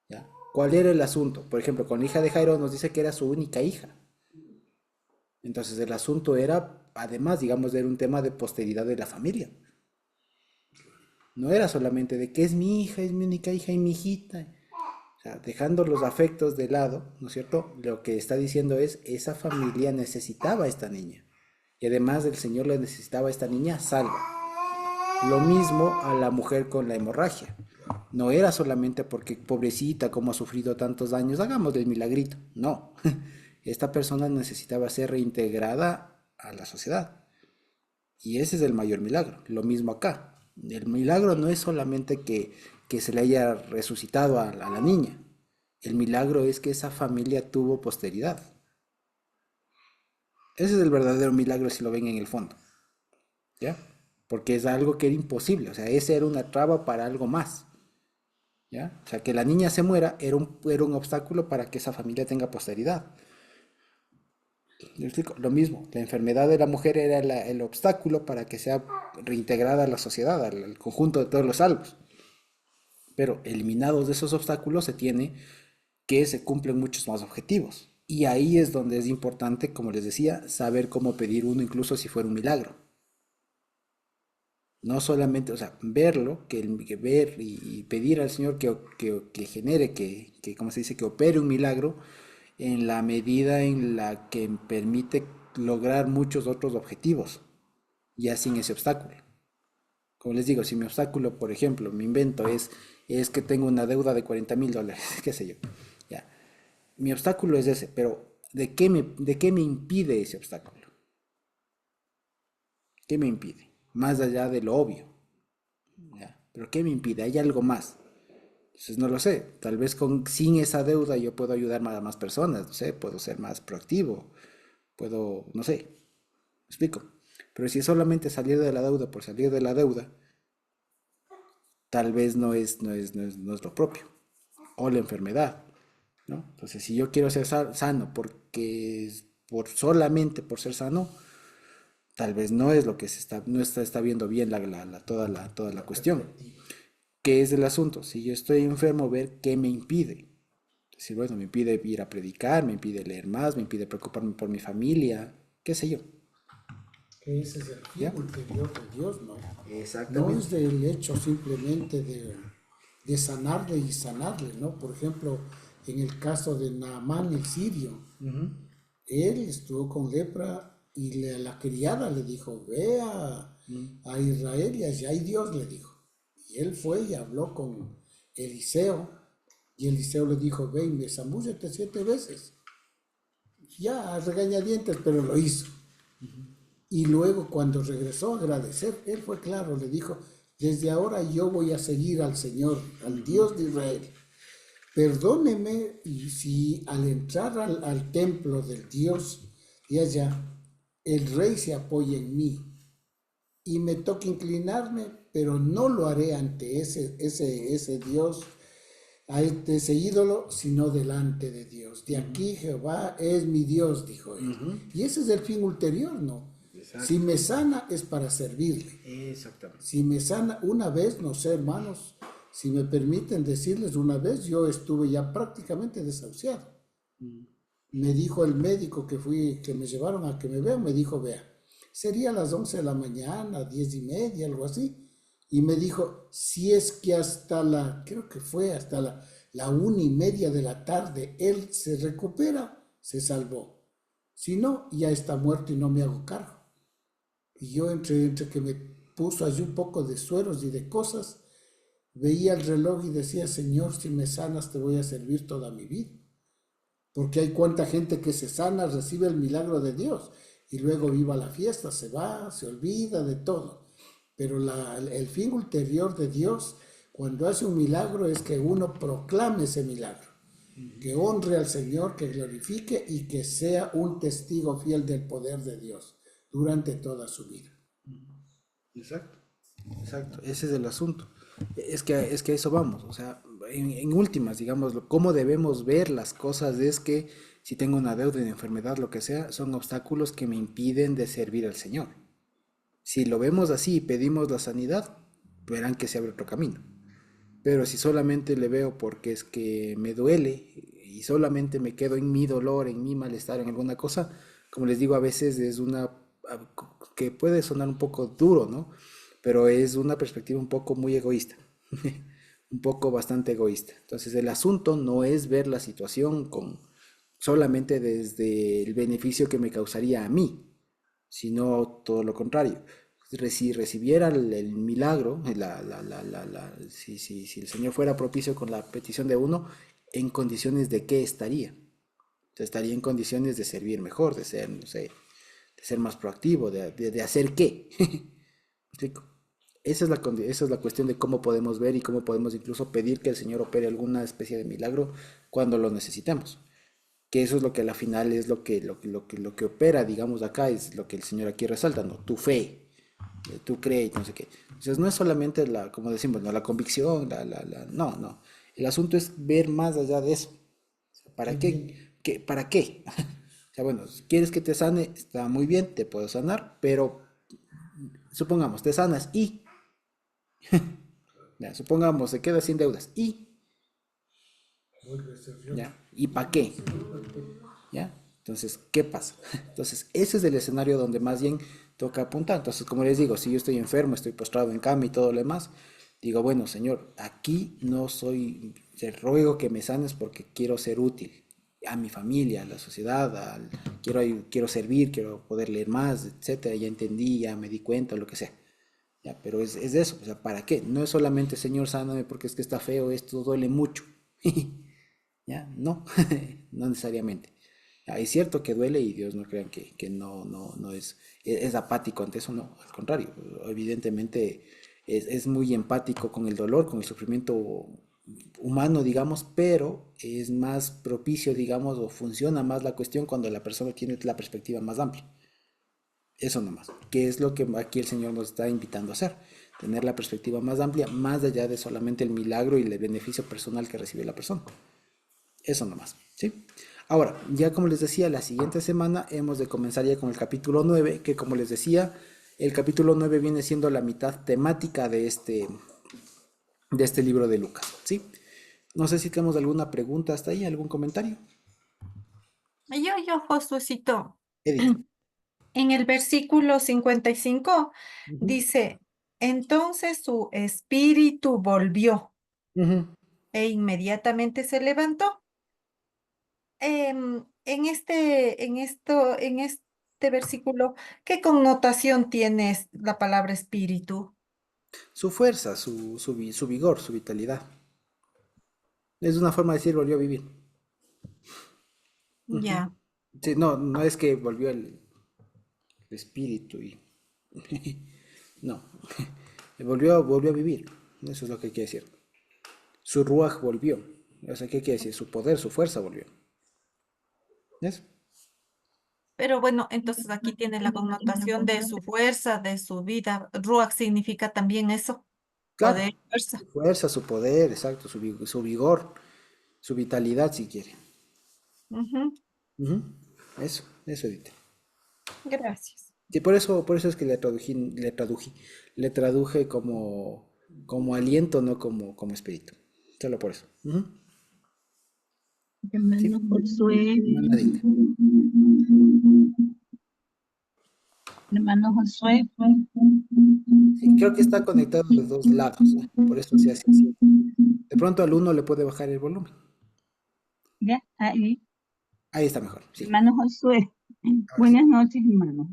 ¿Ya? ¿Cuál era el asunto? Por ejemplo, con la hija de Jairo nos dice que era su única hija. Entonces el asunto era, además, digamos, era un tema de posteridad de la familia. No era solamente de que es mi hija, es mi única hija y mi hijita. O sea, dejando los afectos de lado, ¿no es cierto? Lo que está diciendo es, esa familia necesitaba a esta niña. Y además el Señor le necesitaba a esta niña salva. Lo mismo a la mujer con la hemorragia. No era solamente porque pobrecita, como ha sufrido tantos años, hagamos el milagrito. No. Esta persona necesitaba ser reintegrada a la sociedad. Y ese es el mayor milagro. Lo mismo acá. El milagro no es solamente que se le haya resucitado a la niña. El milagro es que esa familia tuvo posteridad. Ese es el verdadero milagro si lo ven en el fondo. ¿Ya? Porque es algo que era imposible. O sea, ese era una traba para algo más. ¿Ya? O sea, que la niña se muera era un obstáculo para que esa familia tenga posteridad. ¿Me explico? Lo mismo, la enfermedad de la mujer era el obstáculo para que sea reintegrada a la sociedad, al conjunto de todos los salvos. Pero eliminados de esos obstáculos se tiene que se cumplen muchos más objetivos. Y ahí es donde es importante, como les decía, saber cómo pedir uno, incluso si fuera un milagro. No solamente, o sea, verlo, que ver y pedir al Señor que genere, ¿cómo se dice? Que opere un milagro en la medida en la que permite lograr muchos otros objetivos, ya sin ese obstáculo. Como les digo, si mi obstáculo, por ejemplo, mi invento es que tengo una deuda de $40,000, qué sé yo, ya. Mi obstáculo es ese, pero ¿de qué me impide ese obstáculo? ¿Qué me impide? más allá de lo obvio. ¿Ya? Pero ¿qué me impide? Hay algo más. Entonces no lo sé. Tal vez sin esa deuda yo puedo ayudar a más personas, no sé, puedo ser más proactivo, puedo, no sé, me explico. Pero si es solamente salir de la deuda por salir de la deuda, tal vez no es lo propio. O la enfermedad, ¿no? Entonces, si yo quiero ser sano solamente por ser sano, tal vez no es lo que no está viendo bien toda la cuestión. ¿Qué es el asunto? Si yo estoy enfermo, ver qué me impide. Decir, bueno, me impide ir a predicar, me impide leer más, me impide preocuparme por mi familia, qué sé yo. Que ese es el fin ¿Ya? ulterior de Dios, ¿no? No es Exactamente. del hecho simplemente de sanarle y sanarle, ¿no? Por ejemplo, en el caso de Naamán el sirio, él estuvo con lepra y la criada le dijo, ve a Israel y allá hay Dios, le dijo. Y él fue y habló con Eliseo, y Eliseo le dijo, ve y me zambúllete 7 veces. Ya, a regañadientes, pero lo hizo. Y luego cuando regresó a agradecer, él fue claro, le dijo, desde ahora yo voy a seguir al Señor, al Dios de Israel. Perdóneme y si al entrar al templo del Dios de allá, el rey se apoya en mí y me toca inclinarme, pero no lo haré ante ese Dios, ante ese ídolo, sino delante de Dios. De aquí Jehová es mi Dios, dijo él. Y ese es el fin ulterior, ¿no? Si Exacto. me sana es para servirle. Exactamente. Si me sana una vez, no sé, hermanos, si me permiten decirles, una vez yo estuve ya prácticamente desahuciado. Me dijo el médico que me llevaron a que me vea, me dijo, vea, sería las 11 de la mañana, 10:30, algo así. Y me dijo, si es que creo que fue hasta la 1:30 de la tarde, él se recupera, se salvó. Si no, ya está muerto y no me hago cargo. Y yo entre que me puso allí un poco de sueros y de cosas, veía el reloj y decía, Señor, si me sanas te voy a servir toda mi vida. Porque hay cuánta gente que se sana, recibe el milagro de Dios y luego viva la fiesta, se va, se olvida de todo. Pero el fin ulterior de Dios, cuando hace un milagro, es que uno proclame ese milagro, que honre al Señor, que glorifique y que sea un testigo fiel del poder de Dios durante toda su vida. Exacto. Exacto. Ese es el asunto. Es que a eso vamos. O sea, en últimas, digamos, cómo debemos ver las cosas es que si tengo una deuda, una enfermedad, lo que sea, son obstáculos que me impiden de servir al Señor. Si lo vemos así y pedimos la sanidad, verán que se abre otro camino. Pero si solamente le veo porque es que me duele y solamente me quedo en mi dolor, en mi malestar, en alguna cosa, como les digo, a veces es que puede sonar un poco duro, ¿no? Pero es una perspectiva un poco muy egoísta, un poco bastante egoísta. Entonces el asunto no es ver la situación solamente desde el beneficio que me causaría a mí, sino todo lo contrario. Si recibiera el milagro, si el Señor fuera propicio con la petición de uno, ¿en condiciones de qué estaría? O sea, estaría en condiciones de servir mejor, de ser, no sé, de ser más proactivo, de hacer qué. ¿Me explico? Esa es la cuestión de cómo podemos ver y cómo podemos incluso pedir que el Señor opere alguna especie de milagro cuando lo necesitemos, que eso es lo que a la final es lo que opera, digamos, acá, es lo que el Señor aquí resalta, ¿no? Tu fe, tú crees, no sé qué. Entonces no es solamente como decimos, no la convicción, no, no. El asunto es ver más allá de eso. Qué ¿Para bien. ¿Para qué? O sea, bueno, si quieres que te sane, está muy bien, te puedo sanar, pero supongamos, te sanas y, ya, supongamos, se queda sin deudas y, Vuelve a ser yo. ya, ¿y para qué? ¿Ya? Entonces, ¿qué pasa? Entonces, ese es el escenario donde más bien toca apuntar. Entonces, como les digo, si yo estoy enfermo, estoy postrado en cama y todo lo demás, digo, bueno, Señor, aquí no soy, te ruego que me sanes porque quiero ser útil a mi familia, a la sociedad, quiero servir, quiero poder leer más, etcétera. Ya entendí, ya me di cuenta, lo que sea. Ya, pero es de eso, o sea, ¿para qué? No es solamente, Señor, sáname porque es que está feo, esto duele mucho. ¿Ya? No, no necesariamente. Ah, es cierto que duele y Dios no crean que no es apático ante eso, no, al contrario, evidentemente es muy empático con el dolor, con el sufrimiento humano, digamos, pero es más propicio, digamos, o funciona más la cuestión cuando la persona tiene la perspectiva más amplia. Eso nomás, que es lo que aquí el Señor nos está invitando a hacer, tener la perspectiva más amplia, más allá de solamente el milagro y el beneficio personal que recibe la persona. Eso nomás, ¿sí? Ahora, ya como les decía, la siguiente semana hemos de comenzar ya con el capítulo 9 que como les decía, el capítulo 9 viene siendo la mitad temática de este libro de Lucas, ¿sí? No sé si tenemos alguna pregunta hasta ahí, algún comentario. Josuecito, Edith. en el versículo 55 Ujú, dice, entonces su espíritu volvió ujú. e inmediatamente se levantó. En este versículo, ¿qué connotación tiene la palabra espíritu? Su fuerza, su vigor, su vitalidad. Es una forma de decir volvió a vivir. Ya, Sí, no, no es que volvió el espíritu y... No, volvió a vivir. Eso es lo que quiere decir. Su ruaj volvió. O sea, ¿qué quiere decir? Su poder, su fuerza volvió. ¿Ves? pero bueno, entonces aquí tiene la connotación de su fuerza, de su vida. Ruach significa también eso, Claro. poder, Su fuerza. fuerza, su poder, exacto, su vigor, su vitalidad, si quiere. Ujú, Ujú. Eso, Edith. gracias. Sí, por eso es que le traduje como aliento, no como espíritu. Solo por eso. Ujú. Hermano Sí, Josué, hermana Edith. hermano Josué, Sí, creo que está conectado de dos lados, ¿eh? Por eso se hace así. De pronto al uno le puede bajar el volumen. ya, ahí, Ahí está mejor, sí. hermano Josué, Ahora sí. buenas noches, hermano.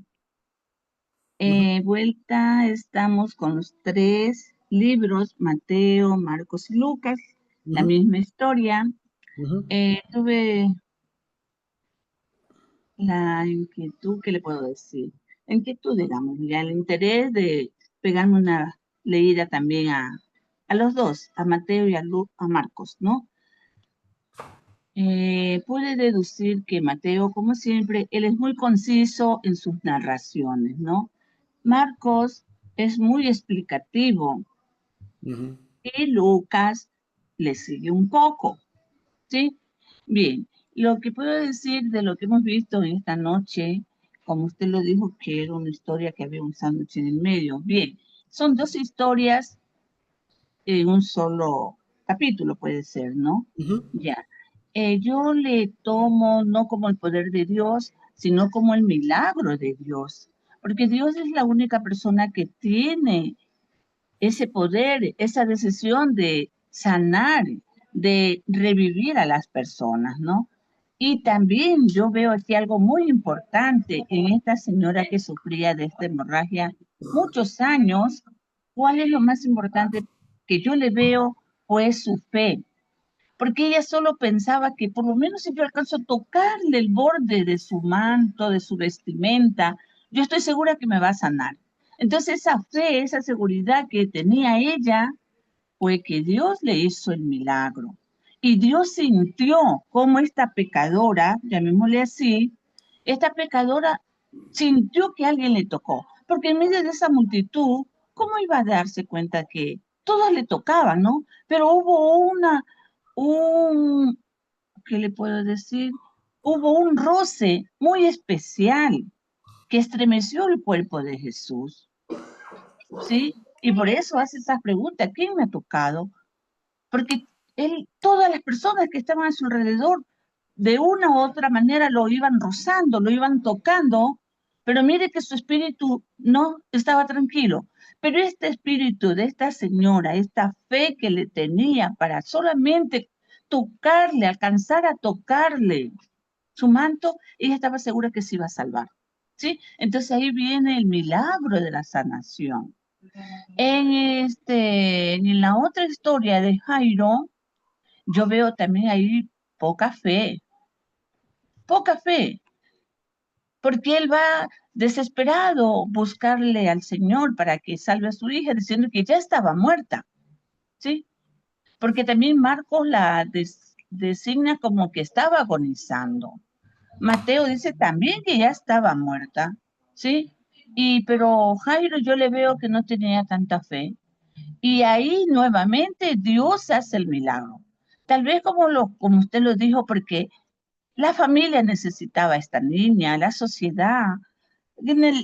Ujú, Vuelta, estamos con los tres libros, Mateo, Marcos y Lucas, la ujú, misma historia. ujú, Tuve la inquietud, ¿qué le puedo decir? La inquietud, digamos, ya el interés de pegarme una leída también a los dos, a Mateo y a Marcos, ¿no? Pude deducir que Mateo, como siempre, él es muy conciso en sus narraciones, ¿no? Marcos es muy explicativo ujú, y Lucas le sigue un poco, ¿sí? Bien, lo que puedo decir de lo que hemos visto en esta noche, como usted lo dijo, que era una historia que había un sándwich en el medio. Bien, son dos historias en un solo capítulo, puede ser, ¿no? ujú, Ya. Yo le tomo no como el poder de Dios, sino como el milagro de Dios, porque Dios es la única persona que tiene ese poder, esa decisión de sanar, de revivir a las personas, ¿no? Y también yo veo aquí algo muy importante en esta señora que sufría de esta hemorragia muchos años. ¿Cuál es lo más importante que yo le veo? Pues su fe, porque ella solo pensaba que por lo menos si yo alcanzo a tocarle el borde de su manto, de su vestimenta, yo estoy segura que me va a sanar. Entonces esa fe, esa seguridad que tenía ella, fue que Dios le hizo el milagro. Y Dios sintió cómo esta pecadora, llamémosle así, esta pecadora sintió que alguien le tocó, porque en medio de esa multitud, ¿cómo iba a darse cuenta que todos le tocaban, no? Pero hubo un, ¿qué le puedo decir? Hubo un roce muy especial que estremeció el cuerpo de Jesús, ¿sí? Y por eso hace esas preguntas, ¿quién me ha tocado? Porque él, todas las personas que estaban a su alrededor, de una u otra manera lo iban rozando, lo iban tocando, pero mire que su espíritu no estaba tranquilo. Pero este espíritu de esta señora, esta fe que le tenía para solamente tocarle, alcanzar a tocarle su manto, ella estaba segura que se iba a salvar. ¿Sí? Entonces ahí viene el milagro de la sanación. En la otra historia de Jairo, yo veo también ahí poca fe, poca fe, porque él va desesperado buscarle al Señor para que salve a su hija, diciendo que ya estaba muerta, ¿sí? Porque también Marcos la designa como que estaba agonizando. Mateo dice también que ya estaba muerta, ¿sí? Pero Jairo yo le veo que no tenía tanta fe. Y ahí nuevamente Dios hace el milagro. Tal vez como usted lo dijo, porque la familia necesitaba a esta niña, la sociedad,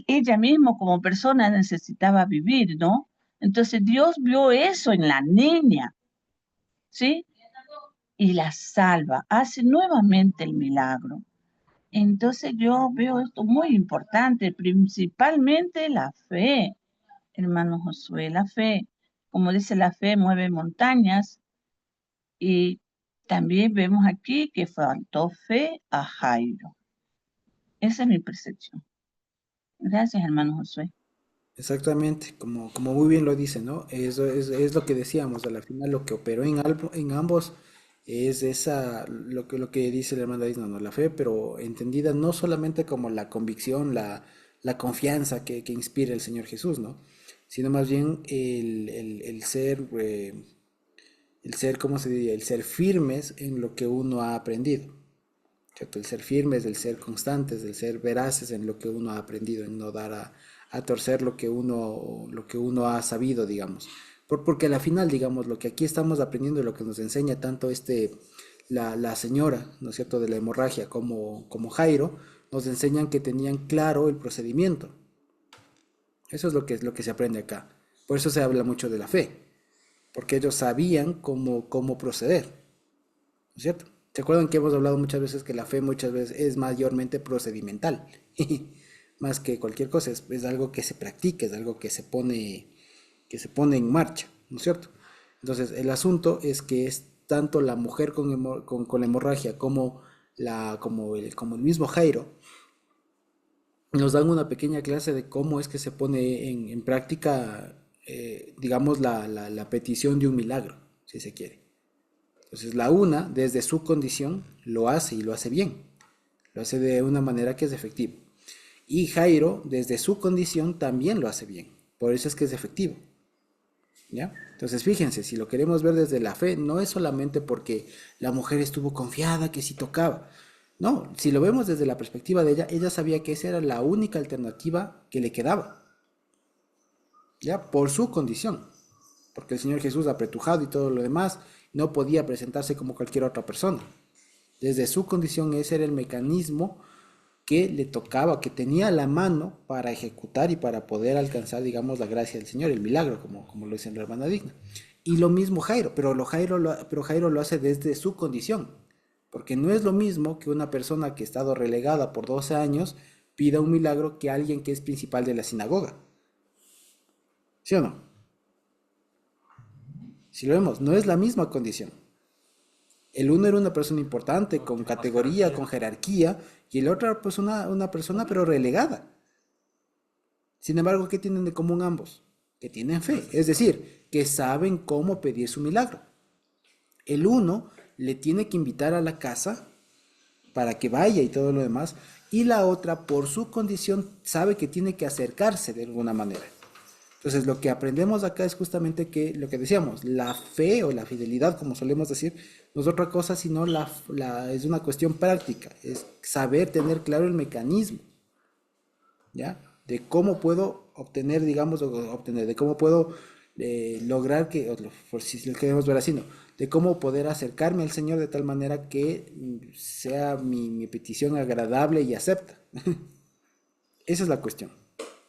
ella misma como persona necesitaba vivir, ¿no? Entonces Dios vio eso en la niña, ¿sí? Y la salva, hace nuevamente el milagro. Entonces yo veo esto muy importante, principalmente la fe, hermano Josué, la fe. Como dice, la fe mueve montañas y también vemos aquí que faltó fe a Jairo. Esa es mi percepción. Gracias, hermano Josué. Exactamente, como muy bien lo dice, ¿no? Eso es lo que decíamos, a la final lo que operó en ambos es lo que dice el hermano David, no, la fe, pero entendida no solamente como la convicción, la confianza que inspira el Señor Jesús, ¿no? Sino más bien el ser, ¿cómo se diría? El ser firmes en lo que uno ha aprendido. ¿Cierto? El ser firmes, el ser constantes, el ser veraces en lo que uno ha aprendido, en no dar a torcer lo que uno ha sabido, digamos. Porque a la final, digamos, lo que aquí estamos aprendiendo y lo que nos enseña tanto la señora, ¿no es cierto?, de la hemorragia como Jairo, nos enseñan que tenían claro el procedimiento. Eso es lo que se aprende acá. Por eso se habla mucho de la fe, porque ellos sabían cómo proceder, ¿no es cierto? ¿Se acuerdan que hemos hablado muchas veces que la fe muchas veces es mayormente procedimental? Más que cualquier cosa, es algo que se practica, es algo que se pone en marcha, ¿no es cierto? Entonces, el asunto es que es tanto la mujer con la hemorragia como el mismo Jairo, nos dan una pequeña clase de cómo es que se pone en práctica, digamos, la petición de un milagro, si se quiere. Entonces la una, desde su condición, lo hace y lo hace bien. Lo hace de una manera que es efectiva. Y Jairo, desde su condición, también lo hace bien. Por eso es que es efectivo. ¿Ya? Entonces fíjense, si lo queremos ver desde la fe, no es solamente porque la mujer estuvo confiada que sí tocaba. No, si lo vemos desde la perspectiva de ella sabía que esa era la única alternativa que le quedaba. ¿Ya? Por su condición. Porque el Señor Jesús, apretujado y todo lo demás, no podía presentarse como cualquier otra persona. Desde su condición ese era el mecanismo que le tocaba, que tenía a la mano para ejecutar y para poder alcanzar, digamos, la gracia del Señor, el milagro, como lo dice la hermana Digna. Y lo mismo Jairo, pero Jairo lo hace desde su condición, porque no es lo mismo que una persona que ha estado relegada por 12 años pida un milagro que alguien que es principal de la sinagoga. ¿Sí o no? Si lo vemos, no es la misma condición. El uno era una persona importante, con categoría, con jerarquía, y el otro pues una persona pero relegada. Sin embargo, ¿qué tienen de común ambos? Que tienen fe, es decir, que saben cómo pedir su milagro. El uno le tiene que invitar a la casa para que vaya y todo lo demás, y la otra, por su condición, sabe que tiene que acercarse de alguna manera. Entonces, lo que aprendemos acá es justamente que lo que decíamos, la fe o la fidelidad, como solemos decir, no es otra cosa sino es una cuestión práctica, es saber tener claro el mecanismo, ¿ya? De cómo puedo obtener, digamos, de cómo puedo lograr por si lo queremos ver así, ¿no? De cómo poder acercarme al Señor de tal manera que sea mi petición agradable y acepta. Esa es la cuestión.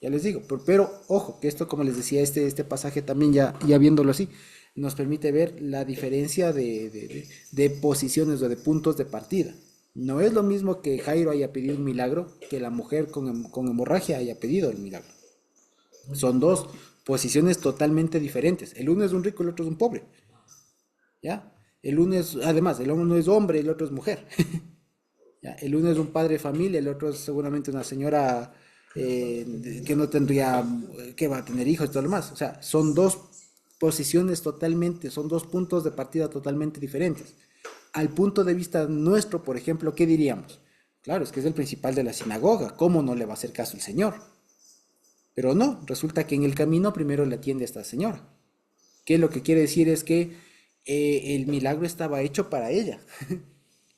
Ya les digo, pero ojo, que esto, como les decía, este pasaje también ya viéndolo así, nos permite ver la diferencia de posiciones o de puntos de partida. No es lo mismo que Jairo haya pedido un milagro que la mujer con hemorragia haya pedido el milagro. Son dos posiciones totalmente diferentes. El uno es un rico, el otro es un pobre. ¿Ya? Además, el uno es hombre, el otro es mujer. ¿Ya? El uno es un padre de familia, el otro es seguramente una señora que no tendría, que va a tener hijos y todo lo demás. O sea, son dos posiciones totalmente, son dos puntos de partida totalmente diferentes. Al punto de vista nuestro, por ejemplo, ¿qué diríamos? Claro, es que es el principal de la sinagoga. ¿Cómo no le va a hacer caso el Señor? Pero no, resulta que en el camino primero le atiende a esta señora. Que lo que quiere decir es que el milagro estaba hecho para ella.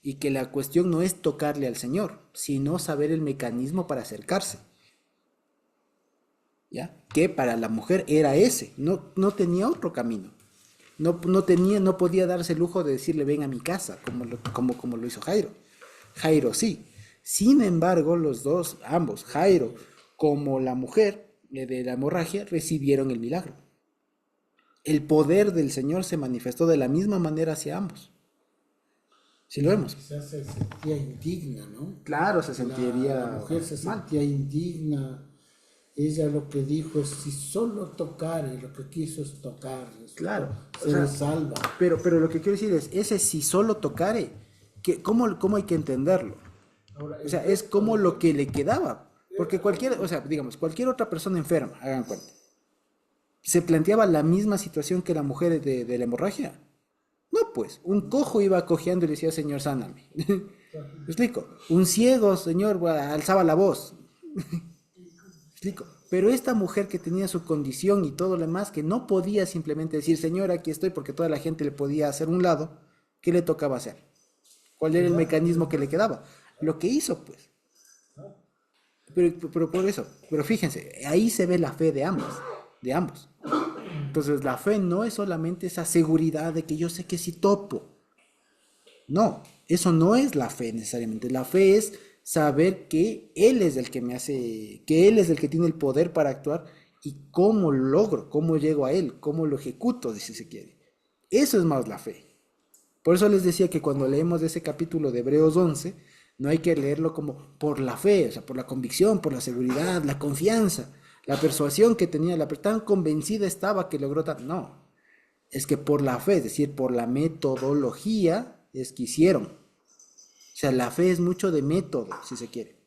Y que la cuestión no es tocarle al Señor, sino saber el mecanismo para acercarse. ¿Ya? Que para la mujer era ese, no tenía otro camino. No podía darse el lujo de decirle ven a mi casa, como lo hizo Jairo. Jairo sí. Sin embargo, los dos, ambos, Jairo como la mujer de la hemorragia, recibieron el milagro. El poder del Señor se manifestó de la misma manera hacia ambos. Si lo vemos. Quizás se sentía indigna, ¿no? Claro, se sentiría La mujer se mal. sentía indigna. Ella lo que dijo es, si solo tocare, lo que quiso es tocar. Claro, Se le salva. pero lo que quiero decir es, ese si solo tocare, ¿cómo hay que entenderlo? Ahora, O sea, es como lo que le quedaba. Porque cualquier otra persona enferma, hagan cuenta, se planteaba la misma situación que la mujer de la hemorragia. No, pues, un cojo iba cojeando y le decía, Señor, sáname. ¿Me explico? Un ciego, Señor, alzaba la voz. ¿Me explico? Pero esta mujer que tenía su condición y todo lo demás, que no podía simplemente decir, Señor, aquí estoy, porque toda la gente le podía hacer un lado, ¿qué le tocaba hacer? ¿Cuál era el mecanismo que le quedaba? Lo que hizo, pues. Pero por eso, pero fíjense, ahí se ve la fe de ambos. Entonces la fe no es solamente esa seguridad de que yo sé que sí topo. No, eso no es la fe necesariamente. La fe es saber que Él es el que me hace, que Él es el que tiene el poder para actuar y cómo lo logro, cómo llego a Él, cómo lo ejecuto, si se quiere. Eso es más la fe. Por eso les decía que cuando leemos ese capítulo de Hebreos 11, no hay que leerlo como por la fe, o sea, por la convicción, por la seguridad, la confianza, la persuasión que tenía, tan convencida estaba que logró tan... No, es que por la fe, es decir, por la metodología es que hicieron. O sea, la fe es mucho de método, si se quiere.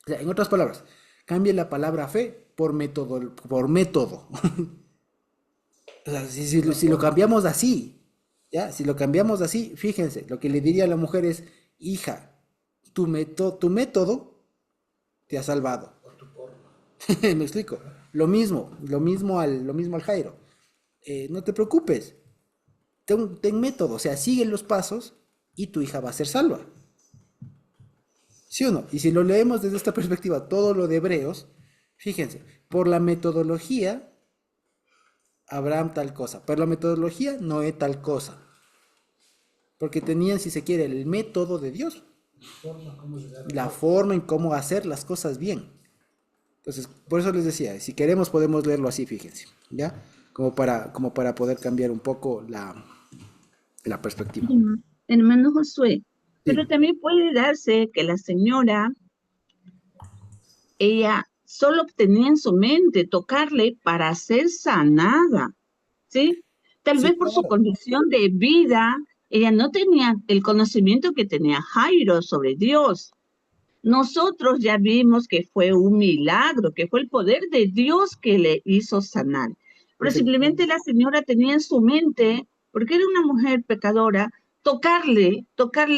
O sea, en otras palabras, cambie la palabra fe por método, por método. O sea, si lo cambiamos así, ¿ya? Si lo cambiamos así, fíjense, lo que le diría a la mujer es, hija, tu método te ha salvado. Me explico. Lo mismo al Jairo. No te preocupes. Ten método, o sea, sigue los pasos y tu hija va a ser salva. ¿Sí o no? Y si lo leemos desde esta perspectiva, todo lo de Hebreos, fíjense, por la metodología, Abraham tal cosa, pero la metodología Noé tal cosa. Porque tenían, si se quiere, el método de Dios. La forma en cómo hacer las cosas bien. Entonces, por eso les decía, si queremos podemos leerlo así, fíjense, ¿ya? Como para poder cambiar un poco la perspectiva. Hermano Josué, Sí. pero también puede darse que la señora, ella solo tenía en su mente tocarle para ser sanada, ¿sí? Tal Sí, vez por su claro. condición de vida, ella no tenía el conocimiento que tenía Jairo sobre Dios. Nosotros ya vimos que fue un milagro, que fue el poder de Dios que le hizo sanar. Pero Porque simplemente la señora tenía en su mente, porque era una mujer pecadora, tocarle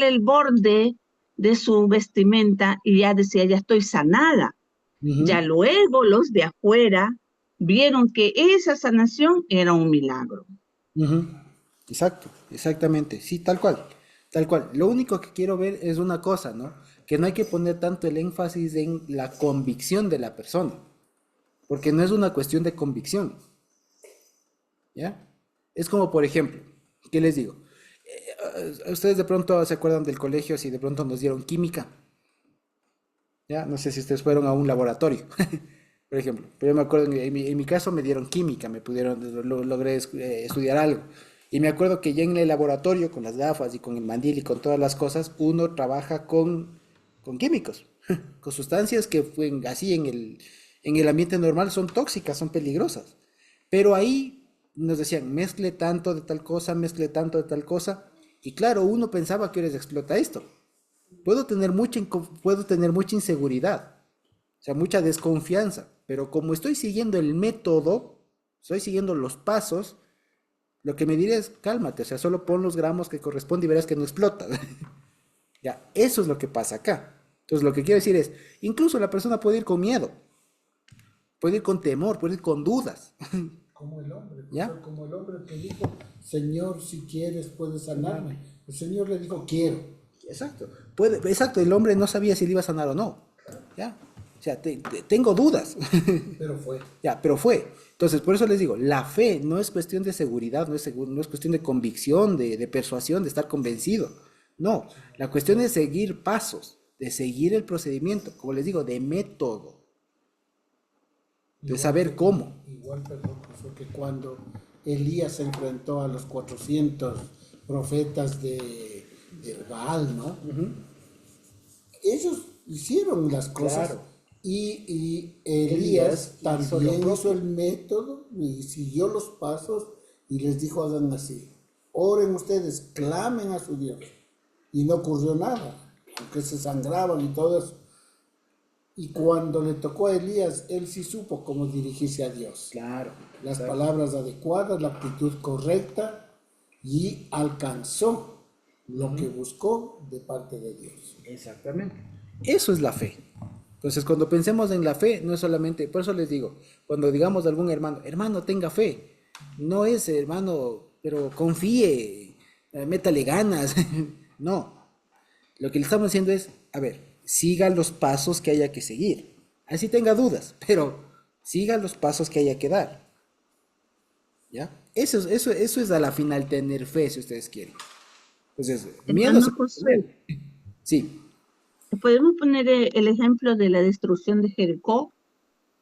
el borde de su vestimenta y ya decía, ya estoy sanada. Ujú, Ya luego los de afuera vieron que esa sanación era un milagro. ujú. Exacto, exactamente. Sí, tal cual. Tal cual. Lo único que quiero ver es una cosa, ¿no? Que no hay que poner tanto el énfasis en la convicción de la persona. Porque no es una cuestión de convicción. ¿Ya? Es como, por ejemplo, ¿qué les digo? Ustedes de pronto se acuerdan del colegio si de pronto nos dieron química. ¿Ya? No sé si ustedes fueron a un laboratorio, por ejemplo. Pero yo me acuerdo, en mi caso me dieron química, logré estudiar algo. Y me acuerdo que ya en el laboratorio, con las gafas y con el mandil y con todas las cosas, uno trabaja con químicos, con sustancias que así en el ambiente normal son tóxicas, son peligrosas. Pero ahí nos decían, mezcle tanto de tal cosa, mezcle tanto de tal cosa. Y claro, uno pensaba que les explota esto. Puedo tener mucha inseguridad, o sea, mucha desconfianza, pero como estoy siguiendo el método, estoy siguiendo los pasos, lo que me diré es, cálmate, o sea, solo pon los gramos que corresponde y verás que no explota. Ya, eso es lo que pasa acá. Entonces, lo que quiero decir es, incluso la persona puede ir con miedo, puede ir con temor, puede ir con dudas. Como el hombre, ¿Ya? como el hombre que dijo, Señor, si quieres puedes sanarme. El Señor le dijo, quiero. Exacto. Exacto, el hombre no sabía si le iba a sanar o no. ¿Ya? O sea, tengo dudas. Pero fue. Ya, pero fue. Entonces, por eso les digo, la fe no es cuestión de seguridad, no es cuestión de convicción, de persuasión, de estar convencido. No, la cuestión es seguir pasos, de seguir el procedimiento, como les digo, de método, de saber cómo. Igual, perdón, fue que cuando Elías se enfrentó a los 400 profetas de Baal, ¿no? Ellos hicieron las cosas. Claro. Y Elías Elías también hizo lo propio. hizo el método y siguió los pasos y les dijo, hagan así, oren ustedes, clamen a su Dios. Y no ocurrió nada, aunque se sangraban y todo eso. Y cuando le tocó a Elías, él sí supo cómo dirigirse a Dios. Claro. Las Exacto. palabras adecuadas, la actitud correcta y alcanzó lo que buscó de parte de Dios. Exactamente. Eso es la fe. Entonces, cuando pensemos en la fe, no es solamente, por eso les digo, cuando digamos a algún hermano, hermano, tenga fe, no es hermano, pero confíe, métale ganas. No. Lo que le estamos diciendo es, a ver, siga los pasos que haya que seguir. Así tenga dudas, pero siga los pasos que haya que dar. ¿Ya? Eso es a la final tener fe, si ustedes quieren. Entonces, miedo Hermano se puede José, tener. Sí, podemos poner el ejemplo de la destrucción de Jericó,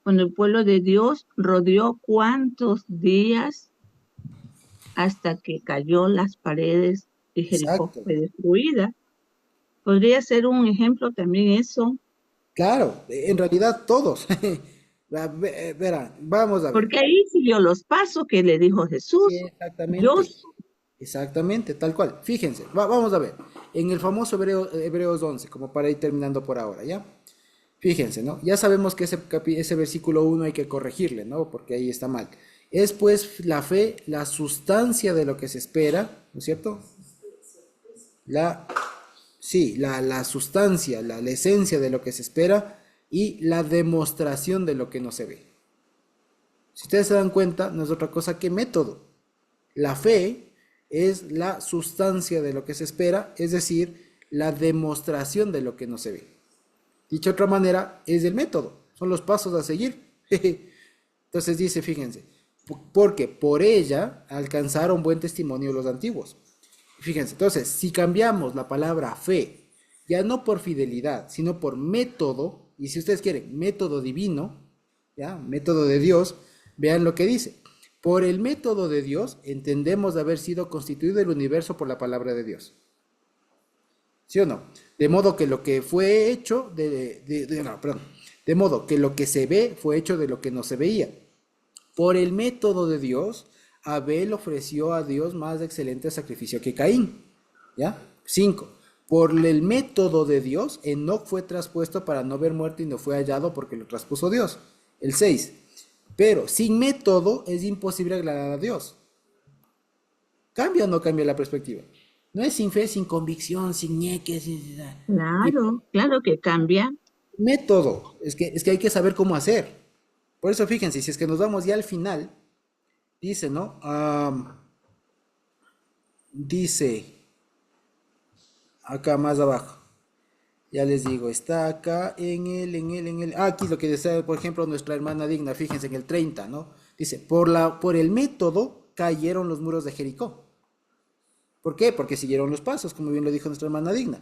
cuando el pueblo de Dios rodeó cuántos días hasta que cayó las paredes y Jericó exacto. fue destruida. Podría ser un ejemplo también eso, Claro, en realidad todos. Verá, vamos a ver. porque ahí siguió los pasos que le dijo Jesús. Exactamente, Dios, exactamente, tal cual. Fíjense, vamos a ver. En el famoso Hebreos 11, como para ir terminando por ahora, ¿ya? Fíjense, ¿no? Ya sabemos que ese versículo 1 hay que corregirle, ¿no? Porque ahí está mal. Es pues la fe, la sustancia de lo que se espera, ¿no es cierto? Sí, la sustancia, la esencia de lo que se espera y la demostración de lo que no se ve. Si ustedes se dan cuenta, no es otra cosa que método. La fe es la sustancia de lo que se espera, es decir, la demostración de lo que no se ve. Dicho de otra manera, es el método, son los pasos a seguir. Entonces dice, fíjense, porque por ella alcanzaron buen testimonio los antiguos. Fíjense, entonces, si cambiamos la palabra fe, ya no por fidelidad, sino por método, y si ustedes quieren, método divino, ¿ya? Método de Dios, vean lo que dice. Por el método de Dios entendemos de haber sido constituido el universo por la palabra de Dios. ¿Sí o no? De modo que lo que fue hecho, de modo que lo que se ve fue hecho de lo que no se veía. Por el método de Dios, Abel ofreció a Dios más excelente sacrificio que Caín. ¿Ya? 5. Por el método de Dios, Enoc fue traspuesto para no ver muerte y no fue hallado porque lo traspuso Dios. El 6. Pero sin método es imposible agradar a Dios. ¿Cambia o no cambia la perspectiva? No es sin fe, sin convicción, sin ñeque, sin... claro que cambia. Método. Es que hay que saber cómo hacer. Por eso fíjense, si es que nos vamos ya al final, dice, ¿no? Dice, acá más abajo, ya les digo, está acá aquí lo que decía, por ejemplo, nuestra hermana Digna, fíjense en el 30, ¿no? Dice, por el método cayeron los muros de Jericó. ¿Por qué? Porque siguieron los pasos, como bien lo dijo nuestra hermana Digna.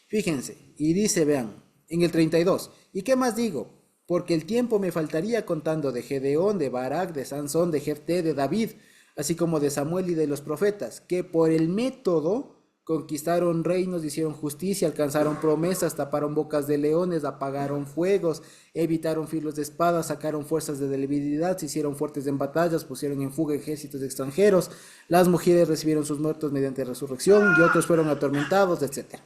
Fíjense, y dice, vean, en el 32, ¿y qué más digo? Porque el tiempo me faltaría contando de Gedeón, de Barak, de Sansón, de Jefté, de David, así como de Samuel y de los profetas, que por el método conquistaron reinos, hicieron justicia, alcanzaron promesas, taparon bocas de leones, apagaron fuegos, evitaron filos de espadas, sacaron fuerzas de debilidad, se hicieron fuertes en batallas, pusieron en fuga ejércitos extranjeros, las mujeres recibieron sus muertos mediante resurrección y otros fueron atormentados, etc.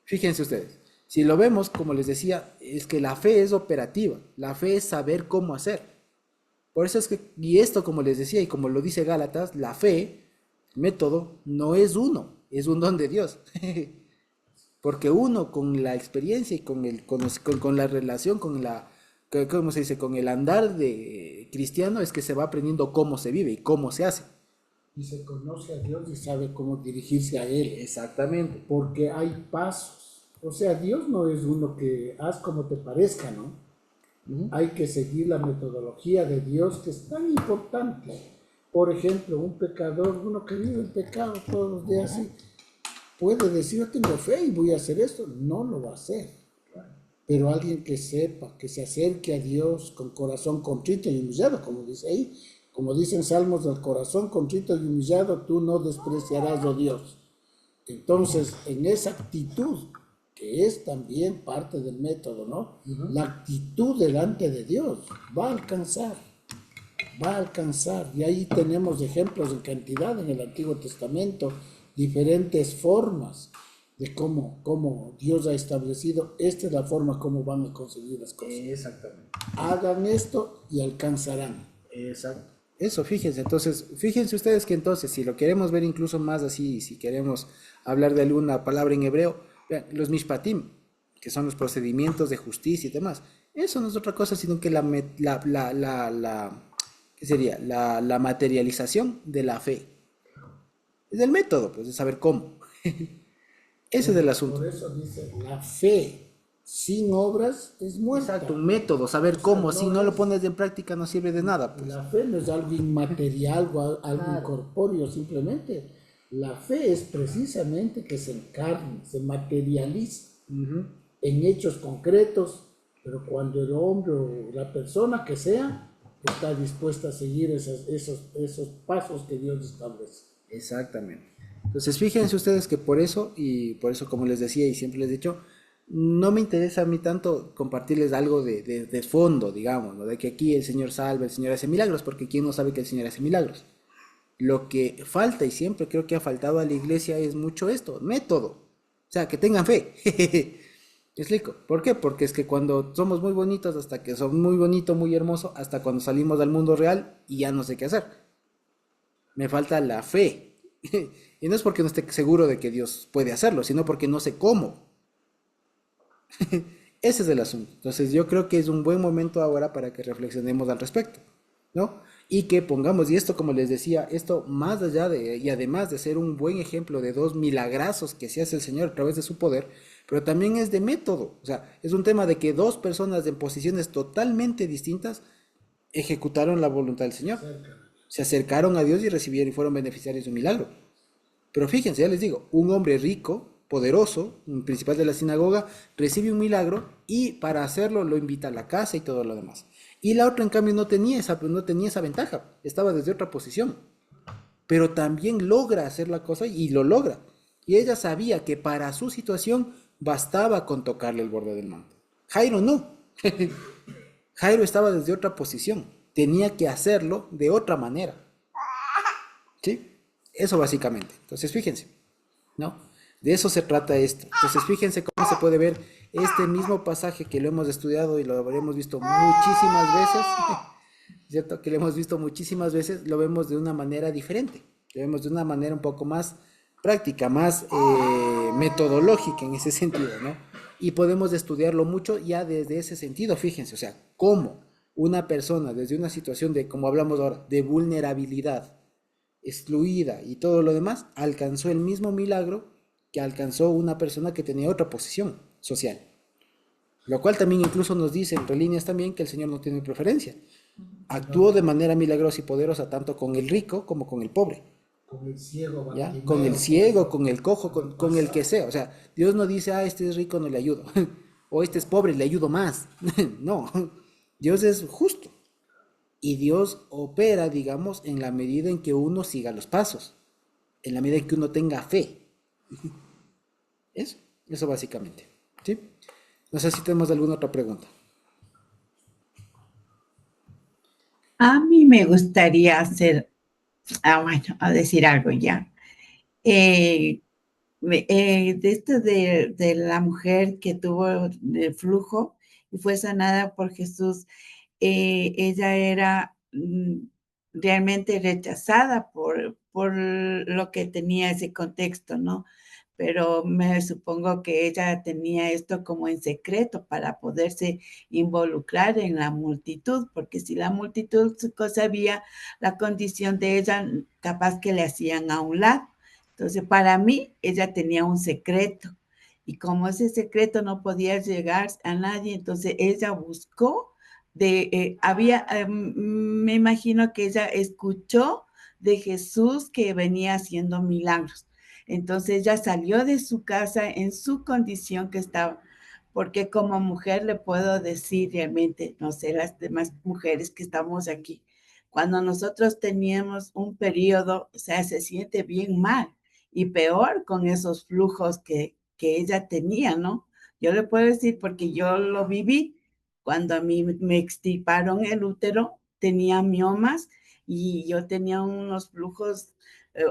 Fíjense ustedes, si lo vemos, como les decía, es que la fe es operativa, la fe es saber cómo hacer. Por eso es que, y esto como les decía y como lo dice Gálatas, la fe, método, no es uno, es un don de Dios. Porque uno con la experiencia y con la relación, ¿cómo se dice? Con el andar de cristiano es que se va aprendiendo cómo se vive y cómo se hace. Y se conoce a Dios y sabe cómo dirigirse a Él. Exactamente. Porque hay pasos. O sea, Dios no es uno que haz como te parezca, ¿no? Hay que seguir la metodología de Dios, que es tan importante. Por ejemplo, un pecador, uno que vive en pecado todos los días, sí, puede decir, yo tengo fe y voy a hacer esto. No lo va a hacer. Pero alguien que sepa, que se acerque a Dios con corazón contrito y humillado, como dice ahí, como dicen Salmos, del corazón contrito y humillado, tú no despreciarás, oh Dios. Entonces, en esa actitud, que es también parte del método, ¿no? La actitud delante de Dios va a alcanzar, va a alcanzar. Y ahí tenemos ejemplos en cantidad en el Antiguo Testamento, diferentes formas de cómo Dios ha establecido, esta es la forma como van a conseguir las cosas. Exactamente. Hagan esto y alcanzarán. Exacto. Eso, fíjense. Entonces, fíjense ustedes que entonces, si lo queremos ver incluso más así, si queremos hablar de alguna palabra en hebreo, vean, los mishpatim, que son los procedimientos de justicia y demás, eso no es otra cosa sino que ¿qué sería? La materialización de la fe. Es el método, pues, de saber cómo. Ese es el asunto. Por eso dice, la fe sin obras es muerta. Exacto, un método, saber cómo. Si no lo pones en práctica no sirve de nada, pues. La fe no es algo inmaterial o algo incorpóreo simplemente. La fe es precisamente que se encarne, se materializa en hechos concretos, pero cuando el hombre o la persona que sea está dispuesta a seguir esos pasos que Dios establece. Exactamente. Entonces, fíjense ustedes que por eso como les decía y siempre les he dicho, no me interesa a mí tanto compartirles algo de fondo, digamos, ¿no? De que aquí el Señor salva, el Señor hace milagros, porque ¿quién no sabe que el Señor hace milagros? Lo que falta, y siempre creo que ha faltado a la iglesia, es mucho esto, método. O sea, que tengan fe. ¿Me explico? ¿Por qué? Porque es que cuando somos muy bonitos, hasta que son muy bonito, muy hermoso, hasta cuando salimos al mundo real y ya no sé qué hacer. Me falta la fe. Y no es porque no esté seguro de que Dios puede hacerlo, sino porque no sé cómo. Ese es el asunto. Entonces yo creo que es un buen momento ahora para que reflexionemos al respecto, ¿no? Y que pongamos, y esto como les decía, esto más allá de, y además de ser un buen ejemplo de dos milagrazos que se hace el Señor a través de su poder, pero también es de método. O sea, es un tema de que dos personas en posiciones totalmente distintas ejecutaron la voluntad del Señor. Se acercaron a Dios y recibieron y fueron beneficiarios de un milagro. Pero fíjense, ya les digo, un hombre rico, poderoso, un principal de la sinagoga, recibe un milagro y para hacerlo lo invita a la casa y todo lo demás. Y la otra, en cambio, no tenía esa ventaja, estaba desde otra posición. Pero también logra hacer la cosa y lo logra. Y ella sabía que para su situación bastaba con tocarle el borde del manto. Jairo no. Jairo estaba desde otra posición, tenía que hacerlo de otra manera. ¿Sí? Eso básicamente. Entonces, fíjense, ¿no? De eso se trata esto. Entonces, fíjense cómo se puede ver este mismo pasaje que lo hemos estudiado y lo habremos visto muchísimas veces, ¿cierto? Que lo hemos visto muchísimas veces, lo vemos de una manera diferente. Lo vemos de una manera un poco más práctica, más metodológica en ese sentido, ¿no? Y podemos estudiarlo mucho ya desde ese sentido, fíjense, o sea, cómo una persona desde una situación de, como hablamos ahora, de vulnerabilidad, excluida y todo lo demás, alcanzó el mismo milagro que alcanzó una persona que tenía otra posición social. Lo cual también incluso nos dice entre líneas también que el Señor no tiene preferencia. Actuó de manera milagrosa y poderosa tanto con el rico como con el pobre. Con el ciego, ¿Ya? Bartimeo, Con el ciego, con el cojo, con el que sea. O sea, Dios no dice, este es rico, no le ayudo. O este es pobre, le ayudo más. No, Dios es justo. Y Dios opera, digamos, en la medida en que uno siga los pasos. En la medida en que uno tenga fe. Eso básicamente. ¿Sí? No sé si tenemos alguna otra pregunta. A mí me gustaría a decir algo ya. De esto de la mujer que tuvo el flujo y fue sanada por Jesús, ella era realmente rechazada por lo que tenía ese contexto, ¿no? pero me supongo que ella tenía esto como en secreto para poderse involucrar en la multitud, porque si la multitud sabía la condición de ella, capaz que le hacían a un lado. Entonces, para mí, ella tenía un secreto. Y como ese secreto no podía llegar a nadie, entonces ella buscó me imagino que ella escuchó de Jesús que venía haciendo milagros. Entonces ella salió de su casa en su condición que estaba, porque como mujer le puedo decir realmente, no sé, las demás mujeres que estamos aquí, cuando nosotros teníamos un periodo, o sea, se siente bien mal y peor con esos flujos que ella tenía, ¿no? Yo le puedo decir porque yo lo viví. Cuando a mí me extirparon el útero, tenía miomas y yo tenía unos flujos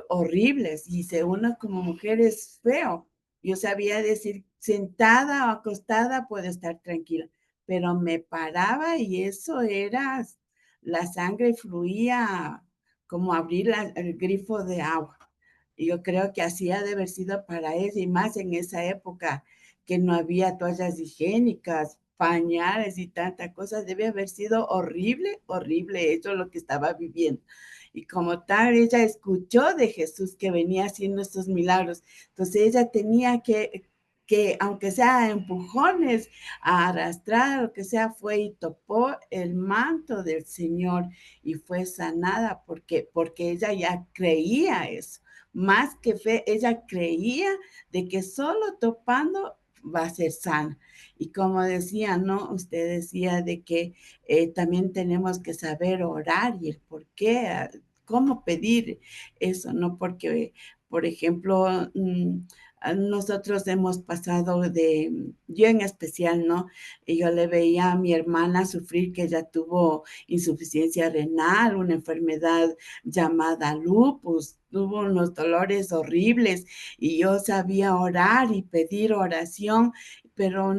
horribles y se uno como mujer es feo. Yo sabía decir sentada o acostada puedo estar tranquila, pero me paraba y eso era, la sangre fluía como abrir el grifo de agua. Y yo creo que así ha de haber sido para ella y más en esa época que no había toallas higiénicas, pañales y tanta cosa, debe haber sido horrible, horrible eso lo que estaba viviendo. Y como tal, ella escuchó de Jesús que venía haciendo estos milagros. Entonces ella tenía que aunque sea empujones, a arrastrar, lo que sea, fue y topó el manto del Señor y fue sanada porque ella ya creía eso. Más que fe, ella creía de que solo topando va a ser sana. Y como decía, ¿no? Usted decía de que también tenemos que saber orar y el por qué, cómo pedir eso, ¿no? Porque, por ejemplo, nosotros hemos pasado yo en especial, ¿no? Y yo le veía a mi hermana sufrir que ella tuvo insuficiencia renal, una enfermedad llamada lupus, tuvo unos dolores horribles y yo sabía orar y pedir oración, pero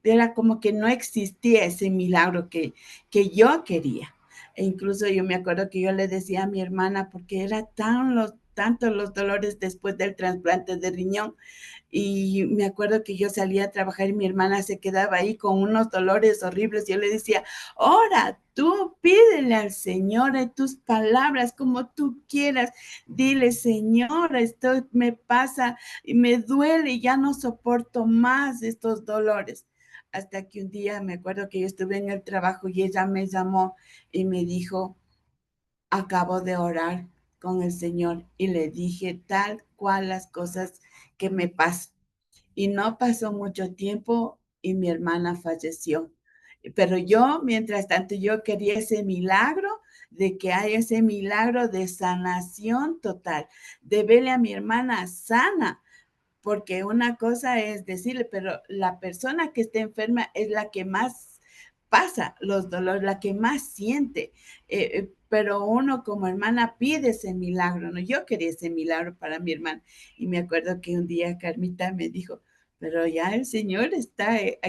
era como que no existía ese milagro que yo quería. E incluso yo me acuerdo que yo le decía a mi hermana, porque era tantos los dolores después del trasplante de riñón, y me acuerdo que yo salía a trabajar y mi hermana se quedaba ahí con unos dolores horribles. Yo le decía, ora, tú pídele al Señor en tus palabras como tú quieras. Dile, Señor, esto me pasa y me duele y ya no soporto más estos dolores. Hasta que un día me acuerdo que yo estuve en el trabajo y ella me llamó y me dijo, acabo de orar con el Señor y le dije tal cual las cosas que me pasan. Y no pasó mucho tiempo y mi hermana falleció. Pero yo, mientras tanto, yo quería ese milagro, de que haya ese milagro de sanación total, de verle a mi hermana sana, porque una cosa es decirle, pero la persona que está enferma es la que más pasa los dolores, la que más siente. Pero uno como hermana pide ese milagro, ¿no? Yo quería ese milagro para mi hermana. Y me acuerdo que un día Carmita me dijo, pero ya el Señor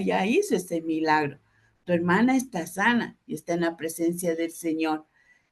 ya hizo ese milagro. Tu hermana está sana y está en la presencia del Señor.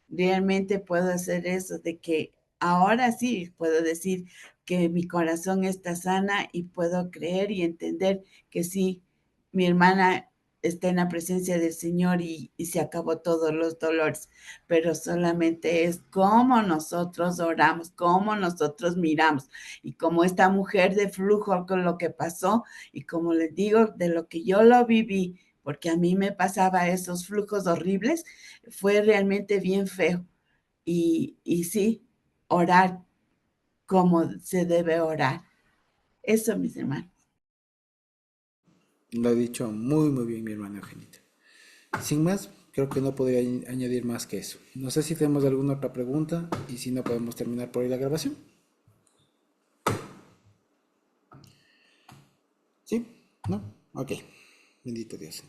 Realmente puedo hacer eso, de que ahora sí puedo decir que mi corazón está sana y puedo creer y entender que sí, mi hermana está en la presencia del Señor y se acabó todos los dolores, pero solamente es cómo nosotros oramos, cómo nosotros miramos y como esta mujer de flujo con lo que pasó y como les digo, de lo que yo lo viví, porque a mí me pasaba esos flujos horribles, fue realmente bien feo. Y sí, orar como se debe orar. Eso, mis hermanos. Lo ha dicho muy, muy bien mi hermana Eugenita. Sin más, creo que no podría añadir más que eso. No sé si tenemos alguna otra pregunta y si no podemos terminar por ahí la grabación. ¿Sí? ¿No? Ok. Bendito Dios.